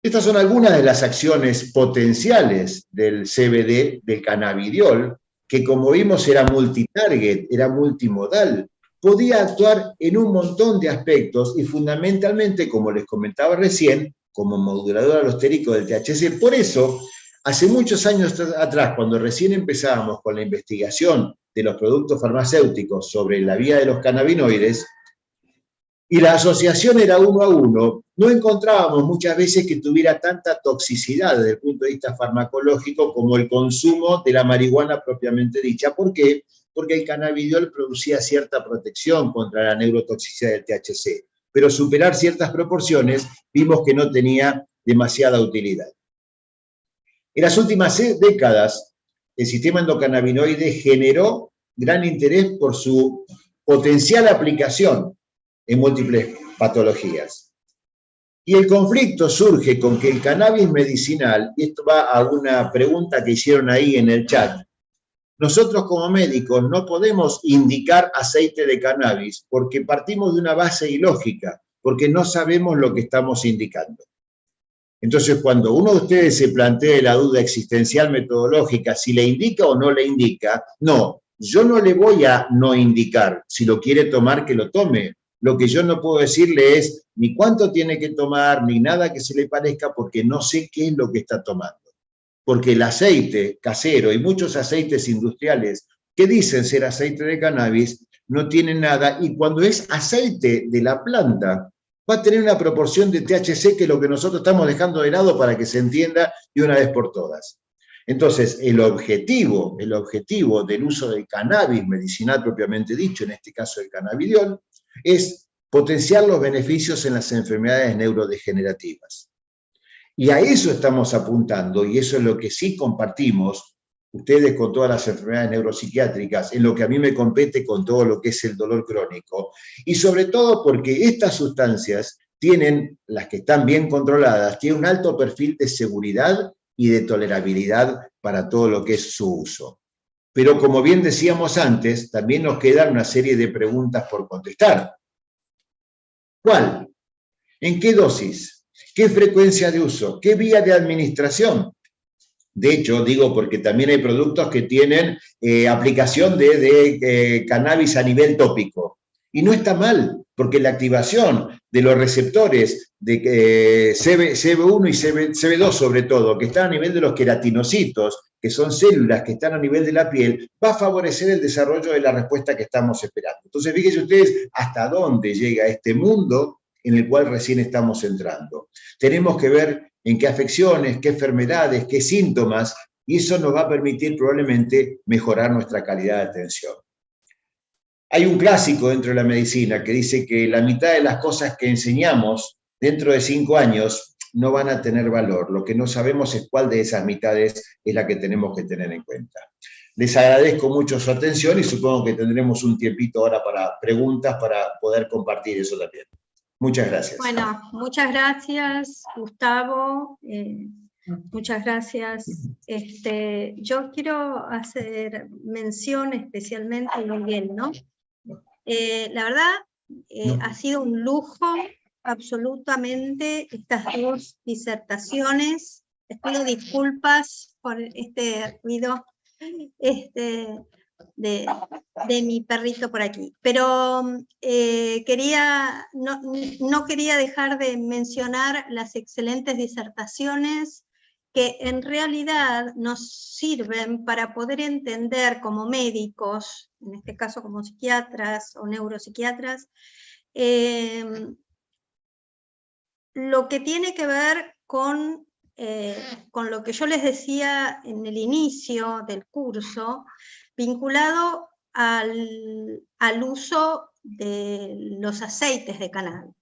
Estas son algunas de las acciones potenciales del CBD, del cannabidiol, que como vimos era multitarget, era multimodal, podía actuar en un montón de aspectos y fundamentalmente, como les comentaba recién, como modulador alostérico del THC. Por eso, hace muchos años atrás, cuando recién empezábamos con la investigación de los productos farmacéuticos sobre la vía de los cannabinoides, y la asociación era 1 a 1, no encontrábamos muchas veces que tuviera tanta toxicidad desde el punto de vista farmacológico como el consumo de la marihuana propiamente dicha. ¿Por qué? Porque el cannabidiol producía cierta protección contra la neurotoxicidad del THC, pero superar ciertas proporciones vimos que no tenía demasiada utilidad. En las últimas décadas, el sistema endocannabinoide generó gran interés por su potencial aplicación en múltiples patologías. Y el conflicto surge con que el cannabis medicinal, y esto va a una pregunta que hicieron ahí en el chat, nosotros como médicos no podemos indicar aceite de cannabis porque partimos de una base ilógica, porque no sabemos lo que estamos indicando. Entonces, cuando uno de ustedes se plantee la duda existencial metodológica, si le indica o no le indica, no, yo no le voy a no indicar, si lo quiere tomar, que lo tome. Lo que yo no puedo decirle es ni cuánto tiene que tomar, ni nada que se le parezca, porque no sé qué es lo que está tomando. Porque el aceite casero y muchos aceites industriales que dicen ser aceite de cannabis no tienen nada, y cuando es aceite de la planta va a tener una proporción de THC que es lo que nosotros estamos dejando de lado para que se entienda de una vez por todas. Entonces, el objetivo del uso del cannabis medicinal propiamente dicho, en este caso el cannabidiol, es potenciar los beneficios en las enfermedades neurodegenerativas. Y a eso estamos apuntando, y eso es lo que sí compartimos, ustedes con todas las enfermedades neuropsiquiátricas, en lo que a mí me compete con todo lo que es el dolor crónico, y sobre todo porque estas sustancias tienen, las que están bien controladas, tienen un alto perfil de seguridad y de tolerabilidad para todo lo que es su uso. Pero como bien decíamos antes, también nos quedan una serie de preguntas por contestar. ¿Cuál? ¿En qué dosis? ¿Qué frecuencia de uso? ¿Qué vía de administración? De hecho, digo porque también hay productos que tienen aplicación de cannabis a nivel tópico. Y no está mal, porque la activación de los receptores de CB1 y CB2 sobre todo, que están a nivel de los queratinocitos, que son células que están a nivel de la piel, va a favorecer el desarrollo de la respuesta que estamos esperando. Entonces, fíjense ustedes hasta dónde llega este mundo en el cual recién estamos entrando. Tenemos que ver en qué afecciones, qué enfermedades, qué síntomas, y eso nos va a permitir probablemente mejorar nuestra calidad de atención. Hay un clásico dentro de la medicina que dice que la mitad de las cosas que enseñamos dentro de 5 años no van a tener valor. Lo que no sabemos es cuál de esas mitades es la que tenemos que tener en cuenta. Les agradezco mucho su atención y supongo que tendremos un tiempito ahora para preguntas para poder compartir eso también. Muchas gracias. Bueno, muchas gracias, Gustavo. Muchas gracias. Yo quiero hacer mención especialmente a Miguel, ¿no? La verdad, ha sido un lujo absolutamente estas 2 disertaciones. Les pido disculpas por este ruido de mi perrito por aquí. Pero no quería dejar de mencionar las excelentes disertaciones que en realidad nos sirven para poder entender como médicos, en este caso como psiquiatras o neuropsiquiatras, lo que tiene que ver con lo que yo les decía en el inicio del curso, vinculado al uso de los aceites de cannabis.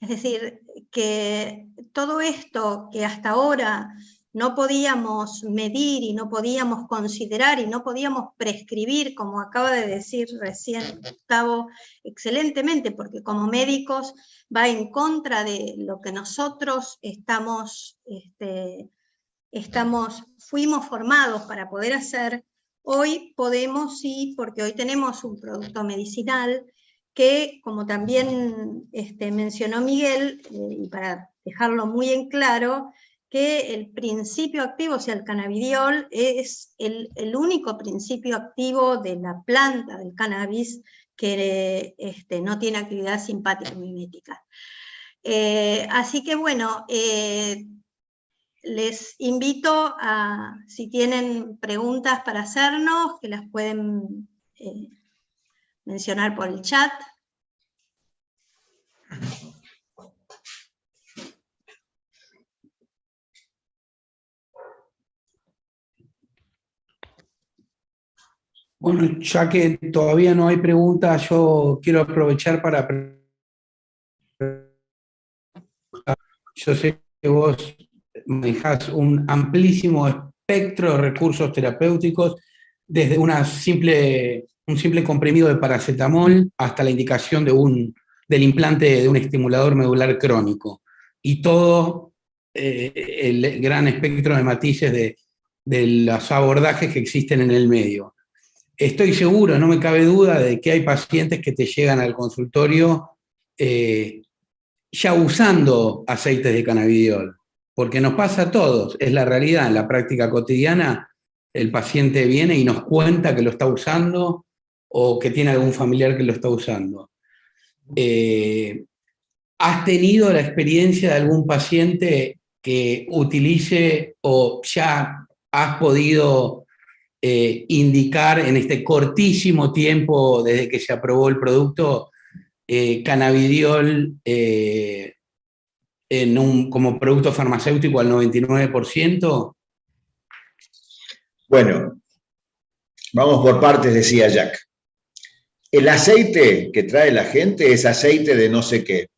Es decir, que todo esto que hasta ahora no podíamos medir y no podíamos considerar y no podíamos prescribir, como acaba de decir recién Gustavo excelentemente, porque como médicos va en contra de lo que nosotros fuimos formados para poder hacer. Hoy podemos, sí, porque hoy tenemos un producto medicinal que, como también mencionó Miguel, y para dejarlo muy en claro, que el principio activo, o sea, el cannabidiol, es el único principio activo de la planta del cannabis que no tiene actividad simpático-mimética. Así que bueno, les invito a, si tienen preguntas para hacernos, que las pueden mencionar por el chat. Bueno, ya que todavía no hay preguntas, yo quiero aprovechar para... Yo sé que vos manejás un amplísimo espectro de recursos terapéuticos, desde un simple comprimido de paracetamol hasta la indicación del implante de un estimulador medular crónico, y todo el gran espectro de matices de los abordajes que existen en el medio. Estoy seguro, no me cabe duda, de que hay pacientes que te llegan al consultorio ya usando aceites de cannabidiol, porque nos pasa a todos, es la realidad. En la práctica cotidiana, el paciente viene y nos cuenta que lo está usando o que tiene algún familiar que lo está usando. ¿Has tenido la experiencia de algún paciente que utilice, o ya has podido indicar en este cortísimo tiempo desde que se aprobó el producto, cannabidiol como producto farmacéutico al 99%? Bueno, vamos por partes, decía Jack. El aceite que trae la gente es aceite de no sé qué.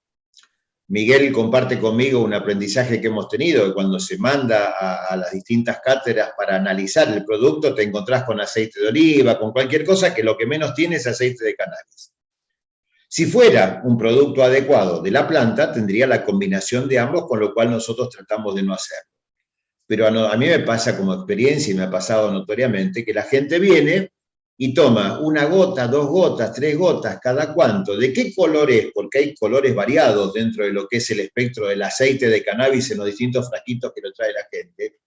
Miguel comparte conmigo un aprendizaje que hemos tenido, que cuando se manda a las distintas cátedras para analizar el producto, te encontrás con aceite de oliva, con cualquier cosa que lo que menos tiene es aceite de cannabis. Si fuera un producto adecuado de la planta, tendría la combinación de ambos, con lo cual nosotros tratamos de no hacerlo. Pero a mí me pasa como experiencia, y me ha pasado notoriamente, que la gente viene y toma una gota, 2 gotas, 3 gotas, cada cuánto. ¿De qué color es? Porque hay colores variados dentro de lo que es el espectro del aceite de cannabis en los distintos frasquitos que lo trae la gente.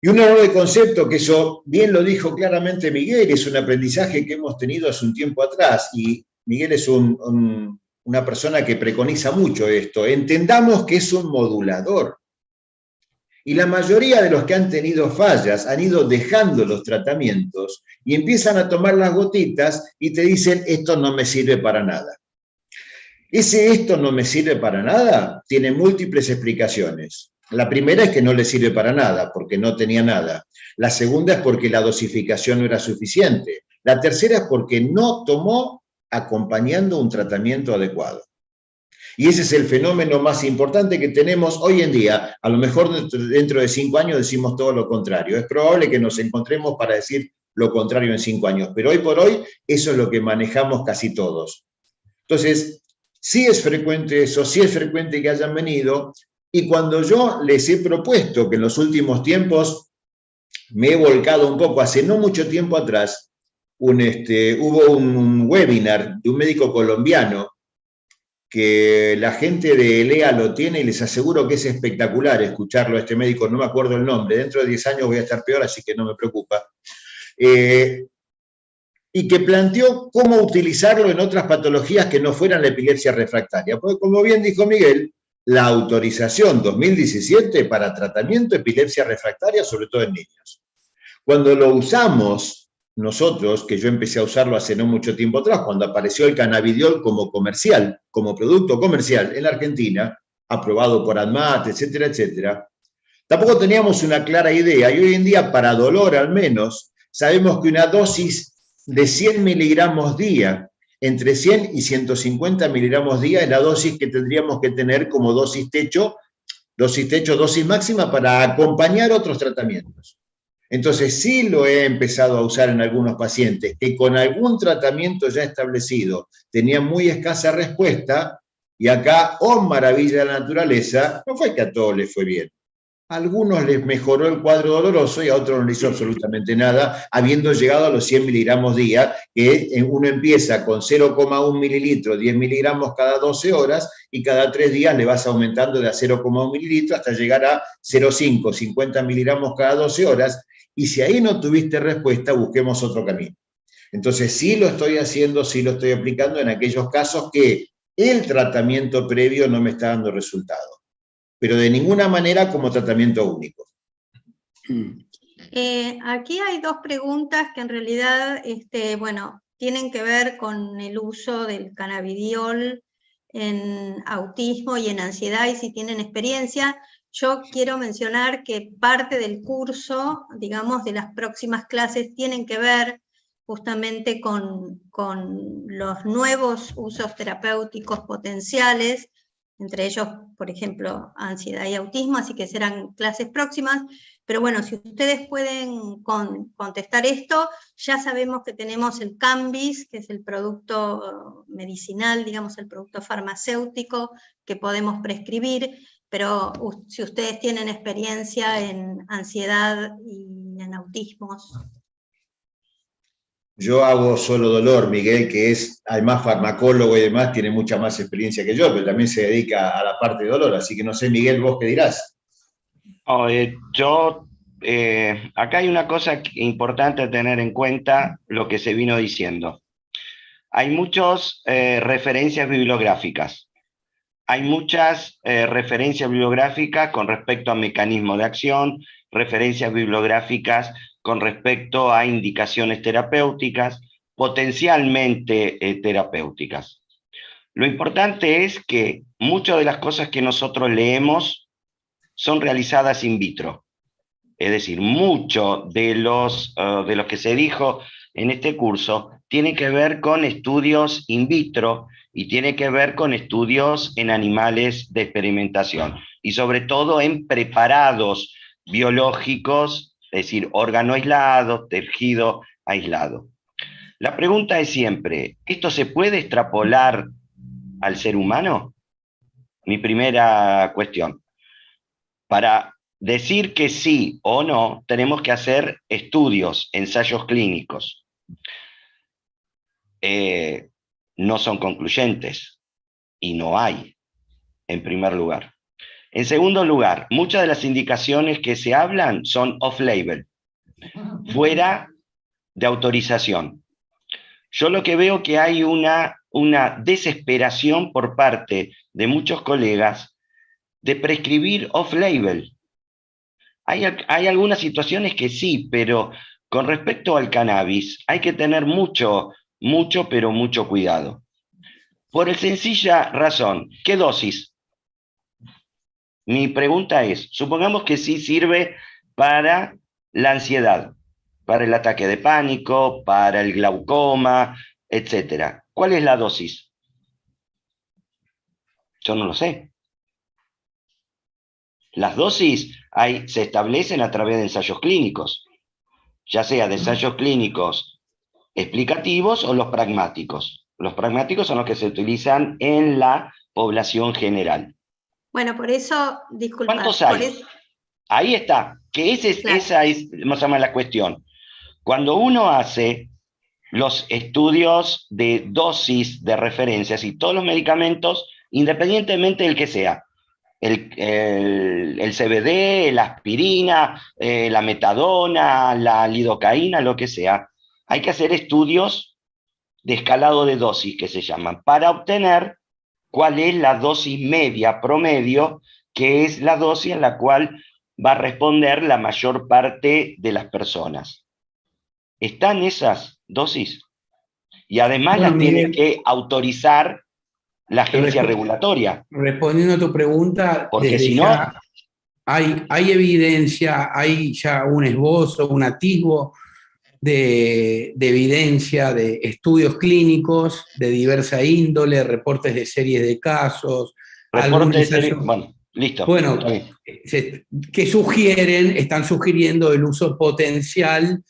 Y un error de concepto, que eso bien lo dijo claramente Miguel, es un aprendizaje que hemos tenido hace un tiempo atrás, y Miguel es una persona que preconiza mucho esto. Entendamos que es un modulador. Y la mayoría de los que han tenido fallas han ido dejando los tratamientos y empiezan a tomar las gotitas y te dicen, esto no me sirve para nada. Ese esto no me sirve para nada tiene múltiples explicaciones. La primera es que no le sirve para nada, porque no tenía nada. La segunda es porque la dosificación no era suficiente. La tercera es porque no tomó acompañando un tratamiento adecuado. Y ese es el fenómeno más importante que tenemos hoy en día. A lo mejor dentro de 5 años decimos todo lo contrario. Es probable que nos encontremos para decir lo contrario en 5 años, pero hoy por hoy eso es lo que manejamos casi todos. Entonces, sí es frecuente eso, sí es frecuente que hayan venido, y cuando yo les he propuesto, que en los últimos tiempos me he volcado un poco, hace no mucho tiempo atrás, hubo un webinar de un médico colombiano, que la gente de ELEA lo tiene, y les aseguro que es espectacular escucharlo a este médico, no me acuerdo el nombre, dentro de 10 años voy a estar peor, así que no me preocupa, y que planteó cómo utilizarlo en otras patologías que no fueran la epilepsia refractaria. Porque, como bien dijo Miguel, la autorización 2017 para tratamiento de epilepsia refractaria, sobre todo en niños. Cuando lo usamos nosotros, que yo empecé a usarlo hace no mucho tiempo atrás, cuando apareció el cannabidiol como comercial, como producto comercial en la Argentina, aprobado por ANMAT, etcétera, etcétera, tampoco teníamos una clara idea, y hoy en día, para dolor al menos, sabemos que una dosis de 100 miligramos día, entre 100 y 150 miligramos día, es la dosis que tendríamos que tener como dosis techo, dosis máxima para acompañar otros tratamientos. Entonces sí lo he empezado a usar en algunos pacientes que con algún tratamiento ya establecido tenían muy escasa respuesta, y acá, oh maravilla de la naturaleza, no fue que a todos les fue bien. A algunos les mejoró el cuadro doloroso y a otros no les hizo absolutamente nada, habiendo llegado a los 100 miligramos día, que uno empieza con 0,1 mililitro, 10 miligramos cada 12 horas, y cada 3 días le vas aumentando de a 0,1 mililitro hasta llegar a 0,5, 50 miligramos cada 12 horas, y si ahí no tuviste respuesta, busquemos otro camino. Entonces sí lo estoy haciendo, sí lo estoy aplicando en aquellos casos que el tratamiento previo no me está dando resultado, pero de ninguna manera como tratamiento único. Aquí hay 2 preguntas que en realidad, bueno, tienen que ver con el uso del cannabidiol en autismo y en ansiedad, y si tienen experiencia. Yo quiero mencionar que parte del curso, digamos, de las próximas clases, tienen que ver justamente con los nuevos usos terapéuticos potenciales, entre ellos, por ejemplo, ansiedad y autismo, así que serán clases próximas. Pero bueno, si ustedes pueden contestar esto, ya sabemos que tenemos el Cambis, que es el producto medicinal, digamos, el producto farmacéutico que podemos prescribir, pero si ustedes tienen experiencia en ansiedad y en autismos. Yo hago solo dolor, Miguel, que es además farmacólogo y demás, tiene mucha más experiencia que yo, pero también se dedica a la parte de dolor, así que no sé, Miguel, ¿vos qué dirás? Acá hay una cosa importante a tener en cuenta, lo que se vino diciendo. Hay muchas referencias bibliográficas. Hay muchas referencias bibliográficas con respecto a mecanismos de acción, referencias bibliográficas con respecto a indicaciones terapéuticas, potencialmente terapéuticas. Lo importante es que muchas de las cosas que nosotros leemos son realizadas in vitro. Es decir, mucho de los que se dijo en este curso tiene que ver con estudios in vitro y tiene que ver con estudios en animales de experimentación y sobre todo en preparados biológicos, es decir, órgano aislado, tejido aislado. La pregunta es siempre, ¿esto se puede extrapolar al ser humano? Mi primera cuestión. Para decir que sí o no, tenemos que hacer estudios, ensayos clínicos. No son concluyentes y no hay, en primer lugar. En segundo lugar, muchas de las indicaciones que se hablan son off-label, fuera de autorización. Yo lo que veo que hay una desesperación por parte de muchos colegas de prescribir off-label. Hay algunas situaciones que sí, pero con respecto al cannabis hay que tener mucho cuidado. Por la sencilla razón, ¿qué dosis? Mi pregunta es, supongamos que sí sirve para la ansiedad, para el ataque de pánico, para el glaucoma, etc. ¿Cuál es la dosis? Yo no lo sé. Las dosis se establecen a través de ensayos clínicos, ya sea de ensayos clínicos explicativos o los pragmáticos. Los pragmáticos son los que se utilizan en la población general. Bueno, por eso, disculpa. ¿Cuántos hay? Ahí está, que Claro. esa es más o menos la cuestión. Cuando uno hace los estudios de dosis de referencias y todos los medicamentos, independientemente del que sea, el CBD, la aspirina, la metadona, la lidocaína, lo que sea, hay que hacer estudios de escalado de dosis, que se llaman, para obtener cuál es la dosis media promedio, que es la dosis en la cual va a responder la mayor parte de las personas. ¿Están esas dosis? Y además Bueno, las tiene Miguel, que autorizar la agencia regulatoria. Respondiendo a tu pregunta, Porque desde si ya no, hay evidencia, hay ya un esbozo, un atisbo de evidencia, de estudios clínicos de diversa índole, reportes de series de casos, algún reporte de serie. ensayo. Bueno, listo. Bueno, que están sugiriendo el uso potencial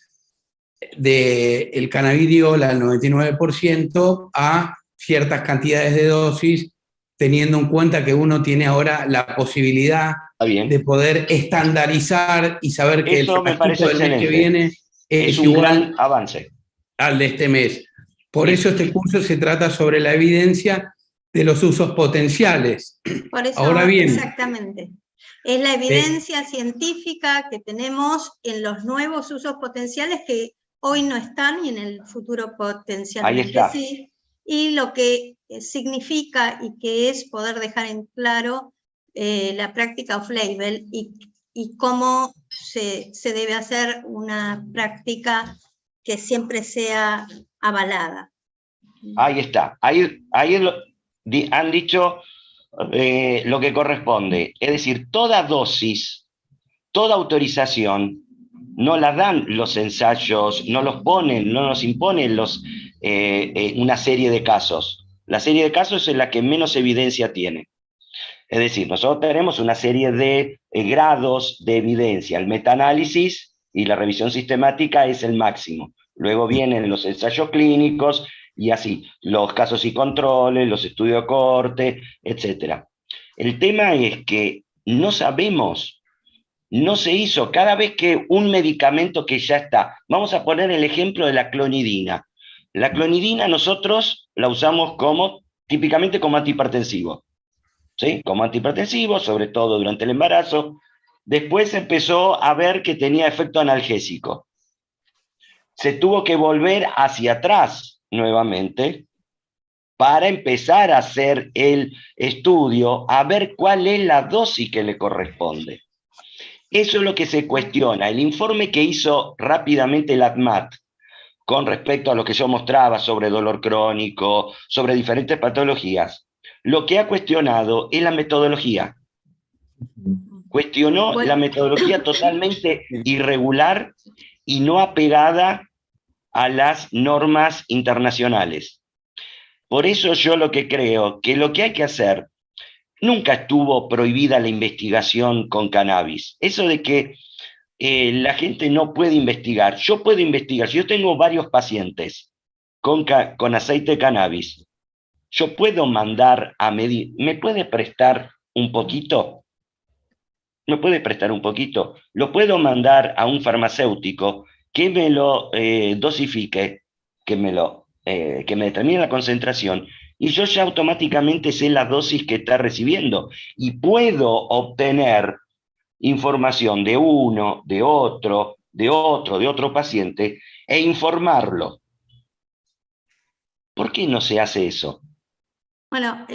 del cannabidiol al 99% a ciertas cantidades de dosis, teniendo en cuenta que uno tiene ahora la posibilidad de poder estandarizar y saber que eso el me parece frasquito del mes que excelente. viene Es un igual gran avance al de este mes. Por sí. eso este curso se trata sobre la evidencia de los usos potenciales. Por eso, Ahora bien, exactamente. Es la evidencia científica que tenemos en los nuevos usos potenciales que hoy no están y en el futuro potencialmente sí. Y lo que significa y que es poder dejar en claro la práctica off-label y cómo se debe hacer una práctica que siempre sea avalada. Ahí está. Ahí han dicho lo que corresponde. Es decir, toda dosis, toda autorización, no la dan los ensayos, no los ponen, no nos imponen una serie de casos. La serie de casos es la que menos evidencia tiene. Es decir, nosotros tenemos una serie de grados de evidencia. El metaanálisis y la revisión sistemática es el máximo. Luego vienen los ensayos clínicos y así, los casos y controles, los estudios de corte, etc. El tema es que no sabemos, no se hizo. Cada vez que un medicamento que ya está, vamos a poner el ejemplo de la clonidina. La clonidina nosotros la usamos típicamente como antihipertensivo. ¿Sí? Como antihipertensivo, sobre todo durante el embarazo. Después empezó a ver que tenía efecto analgésico. Se tuvo que volver hacia atrás nuevamente para empezar a hacer el estudio, a ver cuál es la dosis que le corresponde. Eso es lo que se cuestiona. El informe que hizo rápidamente la ADMAT con respecto a lo que yo mostraba sobre dolor crónico, sobre diferentes patologías, lo que ha cuestionado es la metodología. Cuestionó la metodología totalmente irregular y no apegada a las normas internacionales. Por eso yo lo que creo que lo que hay que hacer, nunca estuvo prohibida la investigación con cannabis. Eso de que la gente no puede investigar. Yo puedo investigar. Si yo tengo varios pacientes con aceite de cannabis, yo puedo mandar a medir. ¿Me puede prestar un poquito? ¿Me puede prestar un poquito? Lo puedo mandar a un farmacéutico que me lo dosifique, que me determine la concentración, y yo ya automáticamente sé la dosis que está recibiendo y puedo obtener información de uno, de otro paciente e informarlo. ¿Por qué no se hace eso? Bueno,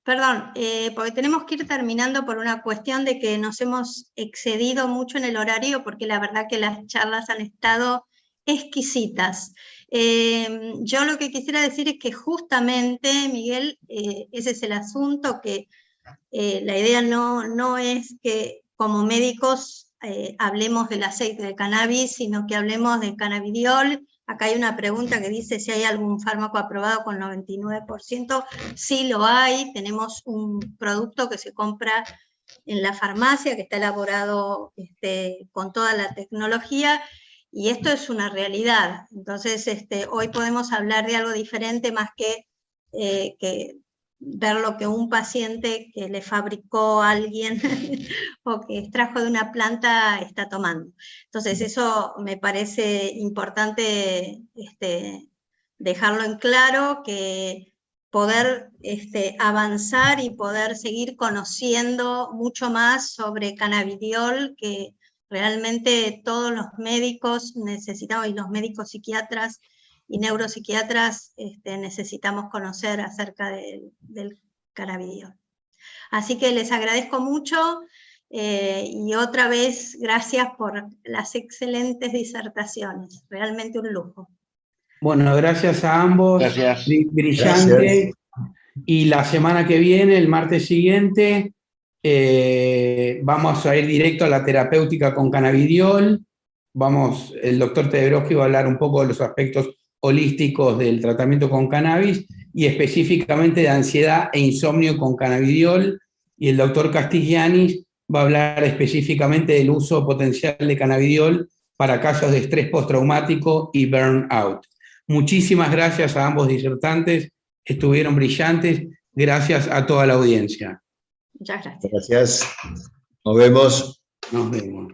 perdón, porque tenemos que ir terminando por una cuestión de que nos hemos excedido mucho en el horario, porque la verdad que las charlas han estado exquisitas. Yo lo que quisiera decir es que justamente, Miguel, ese es el asunto, que la idea no es que como médicos hablemos del aceite de cannabis, sino que hablemos del cannabidiol. Acá hay una pregunta que dice si hay algún fármaco aprobado con 99%. Sí lo hay, tenemos un producto que se compra en la farmacia, que está elaborado con toda la tecnología, y esto es una realidad. Entonces, hoy podemos hablar de algo diferente más que ver lo que un paciente que le fabricó alguien o que extrajo de una planta está tomando. Entonces eso me parece importante dejarlo en claro, que poder avanzar y poder seguir conociendo mucho más sobre cannabidiol, que realmente todos los médicos necesitamos, y los médicos psiquiatras y neuropsiquiatras necesitamos conocer acerca del cannabidiol. Así que les agradezco mucho y otra vez gracias por las excelentes disertaciones, realmente un lujo. Bueno, gracias a ambos. Gracias. Brillante. Gracias. Y la semana que viene, el martes siguiente, vamos a ir directo a la terapéutica con cannabidiol. El doctor Tedroski va a hablar un poco de los aspectos holísticos del tratamiento con cannabis y específicamente de ansiedad e insomnio con cannabidiol, y el doctor Castiglianis va a hablar específicamente del uso potencial de cannabidiol para casos de estrés postraumático y burnout. Muchísimas gracias a ambos disertantes, estuvieron brillantes. Gracias a toda la audiencia. Muchas gracias. Gracias. Nos vemos. Nos vemos.